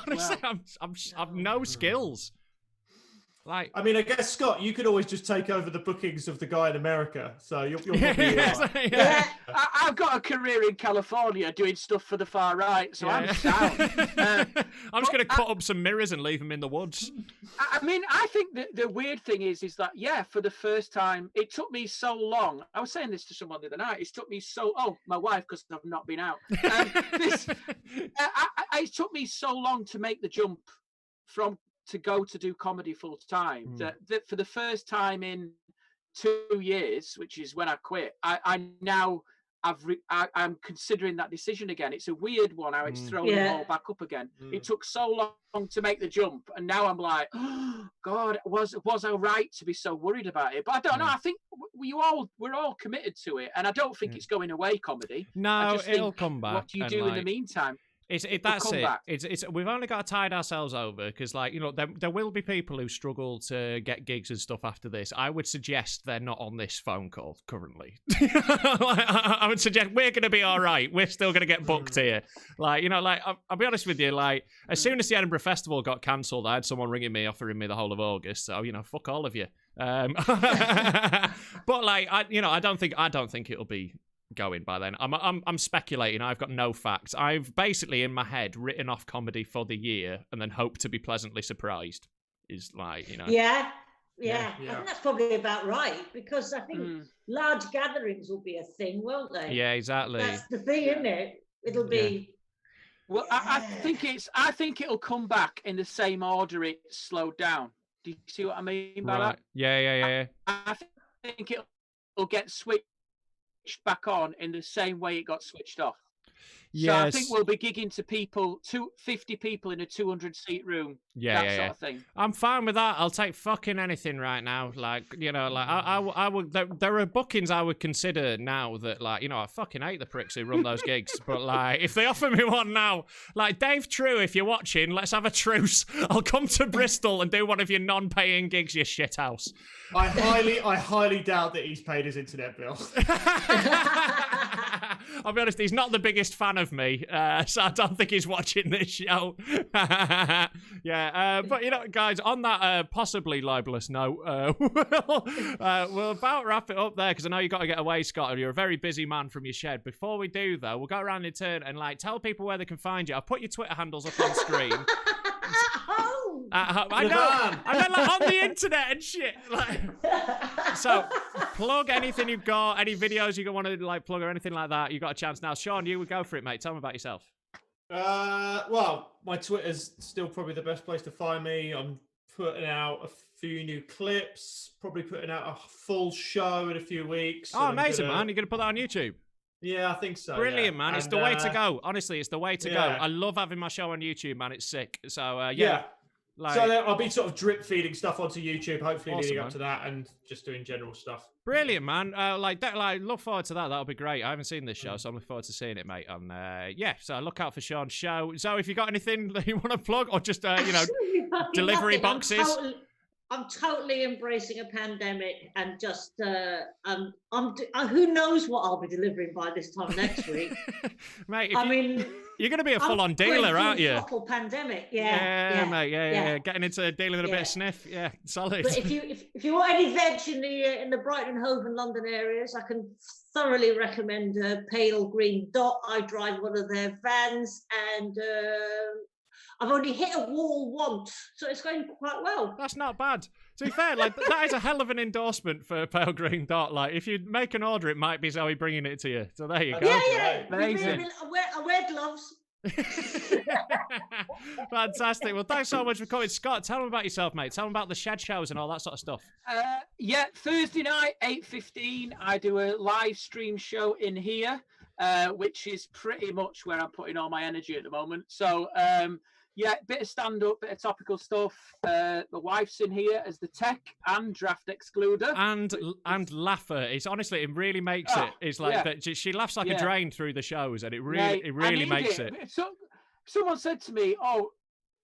Speaker 2: Honestly, I've no skills. Like,
Speaker 5: I mean, I guess Scott, you could always just take over the bookings of the guy in America, so you're probably right.
Speaker 4: Yeah. I've got a career in California doing stuff for the far right, so I'm sound.
Speaker 2: I'm just going to cut up some mirrors and leave them in the woods.
Speaker 4: I mean, I think the weird thing is that for the first time, it took me so long. I was saying this to someone the other night. It took me my wife, because I've not been out. It took me so long to make the jump to go to do comedy full time that for the first time in 2 years, which is when I quit, I'm considering that decision again. It's a weird one how it's thrown it all back up again. It took so long to make the jump, and now I'm like, oh God, was I right to be so worried about it? But I don't know. I think we're all committed to it, and I don't think it's going away, comedy.
Speaker 2: No, it'll come back.
Speaker 4: What do you do in the meantime?
Speaker 2: That's it. It's we've only got to tide ourselves over because, like, you know, there will be people who struggle to get gigs and stuff after this. I would suggest they're not on this phone call currently. I would suggest we're going to be all right. We're still going to get booked here. Like, you know, like I'll be honest with you. Like, as soon as the Edinburgh Festival got cancelled, I had someone ringing me offering me the whole of August. So, you know, fuck all of you. But like, I don't think it'll be going by then. I'm speculating. I've got no facts. I've basically in my head written off comedy for the year and then hope to be pleasantly surprised. Is like, you know.
Speaker 3: Yeah. I think that's probably about right, because I think large gatherings will be a thing, won't they?
Speaker 2: Yeah, exactly.
Speaker 3: That's the thing, isn't it? It'll be.
Speaker 4: Well, I think it'll come back in the same order it slowed down. Do you see what I mean by that?
Speaker 2: Yeah.
Speaker 4: I think it'll get switched back on in the same way it got switched off.
Speaker 2: Yes.
Speaker 4: So I think we'll be gigging to people, 50 people in a 200-seat room. That sort of thing.
Speaker 2: I'm fine with that. I'll take fucking anything right now. Like, you know, like I would. There are bookings I would consider now that, like, you know, I fucking hate the pricks who run those gigs. But like, if they offer me one now, like Dave True, if you're watching, let's have a truce. I'll come to Bristol and do one of your non-paying gigs, you shithouse.
Speaker 5: I highly doubt that he's paid his internet bill.
Speaker 2: I'll be honest, he's not the biggest fan of me, so I don't think he's watching this show. But you know, guys, on that possibly libelous note, we'll about wrap it up there, because I know you've got to get away, Scott, and you're a very busy man from your shed. Before we do, though, we'll go around in turn and like tell people where they can find you. I'll put your Twitter handles up on screen. I know. I meant like on the internet and shit. Like, so plug anything you've got, any videos you want to like plug or anything like that. You got a chance now. Sean, you would go for it, mate. Tell me about yourself.
Speaker 5: Well, my Twitter's still probably the best place to find me. I'm putting out a few new clips, probably putting out a full show in a few weeks.
Speaker 2: Oh, amazing, man. You're going to put that on YouTube?
Speaker 5: Yeah, I think so.
Speaker 2: Brilliant, man. It's the way to go. Honestly, it's the way to go. I love having my show on YouTube, man. It's sick. So, yeah. Like,
Speaker 5: so I'll be sort of drip feeding stuff onto YouTube, hopefully leading up
Speaker 2: man.
Speaker 5: to that, and just doing general stuff.
Speaker 2: Brilliant, man. Look forward to that. That'll be great. I haven't seen this show, so I'm looking forward to seeing it, mate. And so look out for Sean's show. Zoe, if you got anything that you want to plug, or just you know, delivery boxes.
Speaker 3: I'm totally embracing a pandemic and just who knows what I'll be delivering by this time next week.
Speaker 2: Mate,
Speaker 3: I mean,
Speaker 2: you're going to be a full-on dealer, aren't you?
Speaker 3: Full pandemic,
Speaker 2: yeah, mate, yeah. Getting into dealing with a bit of sniff, yeah, solid.
Speaker 3: But if you want any veg in the Brighton, Hove, and London areas, I can thoroughly recommend Pale Green Dot. I drive one of their vans, and I've only hit a wall once, so it's going quite well.
Speaker 2: That's not bad. To be fair, like that is a hell of an endorsement for Pale Green Dot. Like, if you make an order, it might be Zoe bringing it to you. So there you go.
Speaker 3: Yeah.
Speaker 4: Amazing.
Speaker 3: I wear gloves.
Speaker 2: Fantastic. Well, thanks so much for coming. Scott, tell them about yourself, mate. Tell them about the shed shows and all that sort of stuff.
Speaker 4: Thursday night, 8:15, I do a live stream show in here, which is pretty much where I'm putting all my energy at the moment. So, bit of stand-up, bit of topical stuff. The wife's in here as the tech and draft excluder.
Speaker 2: And laugher. It's honestly, it really makes it. It's like that. She laughs like a drain through the shows, and it really makes it.
Speaker 4: So, someone said to me, "Oh,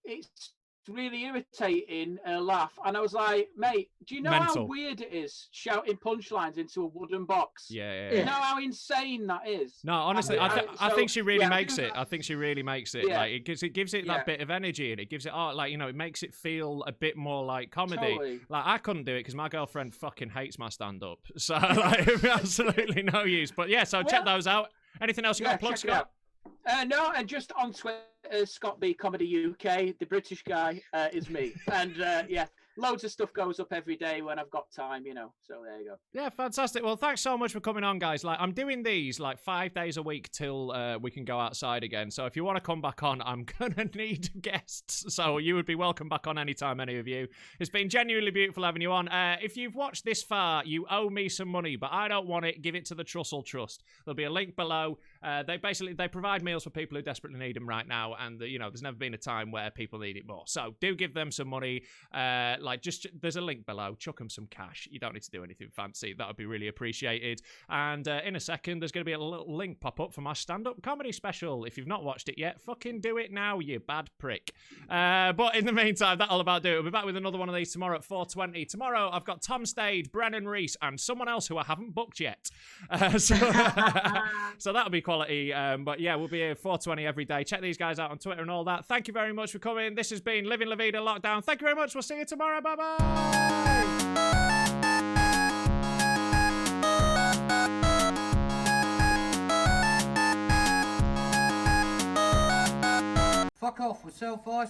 Speaker 4: it's really irritating laugh," and I was like, "Mate, do you know how weird it is shouting punchlines into a wooden box?
Speaker 2: Yeah.
Speaker 4: You know how insane that is."
Speaker 2: No, honestly, I think she really makes it. I think she really makes it. Yeah. Like, it gives it that bit of energy, and it gives it it makes it feel a bit more like comedy.
Speaker 4: Totally.
Speaker 2: Like, I couldn't do it because my girlfriend fucking hates my stand-up, so like, absolutely no use. But yeah, so check those out. Anything else you got to plug, Scott?
Speaker 4: No, and just on Twitter, Scott B Comedy UK, the British guy is me, and loads of stuff goes up every day when I've got time, So there you go.
Speaker 2: Yeah, fantastic. Well, thanks so much for coming on, guys. Like, I'm doing these like 5 days a week till we can go outside again. So if you want to come back on, I'm gonna need guests. So you would be welcome back on anytime, any of you. It's been genuinely beautiful having you on. If you've watched this far, you owe me some money, but I don't want it. Give it to the Trussell Trust. There'll be a link below. They provide meals for people who desperately need them right now, and there's never been a time where people need it more. So do give them some money. There's a link below. Chuck them some cash. You don't need to do anything fancy. That would be really appreciated. And in a second, there's going to be a little link pop up for my stand-up comedy special. If you've not watched it yet, fucking do it now, you bad prick. But in the meantime, that'll about do it. We'll be back with another one of these tomorrow at 4:20. Tomorrow, I've got Tom Stade, Brennan, Reece, and someone else who I haven't booked yet. So that'll be quality. But yeah, we'll be here 4:20 every day. Check these guys out on Twitter and all that. Thank you very much for coming. This has been Livin La Vida Lockdown. Thank you very much. We'll see you tomorrow. Bye-bye.
Speaker 1: Fuck off with self-isolation.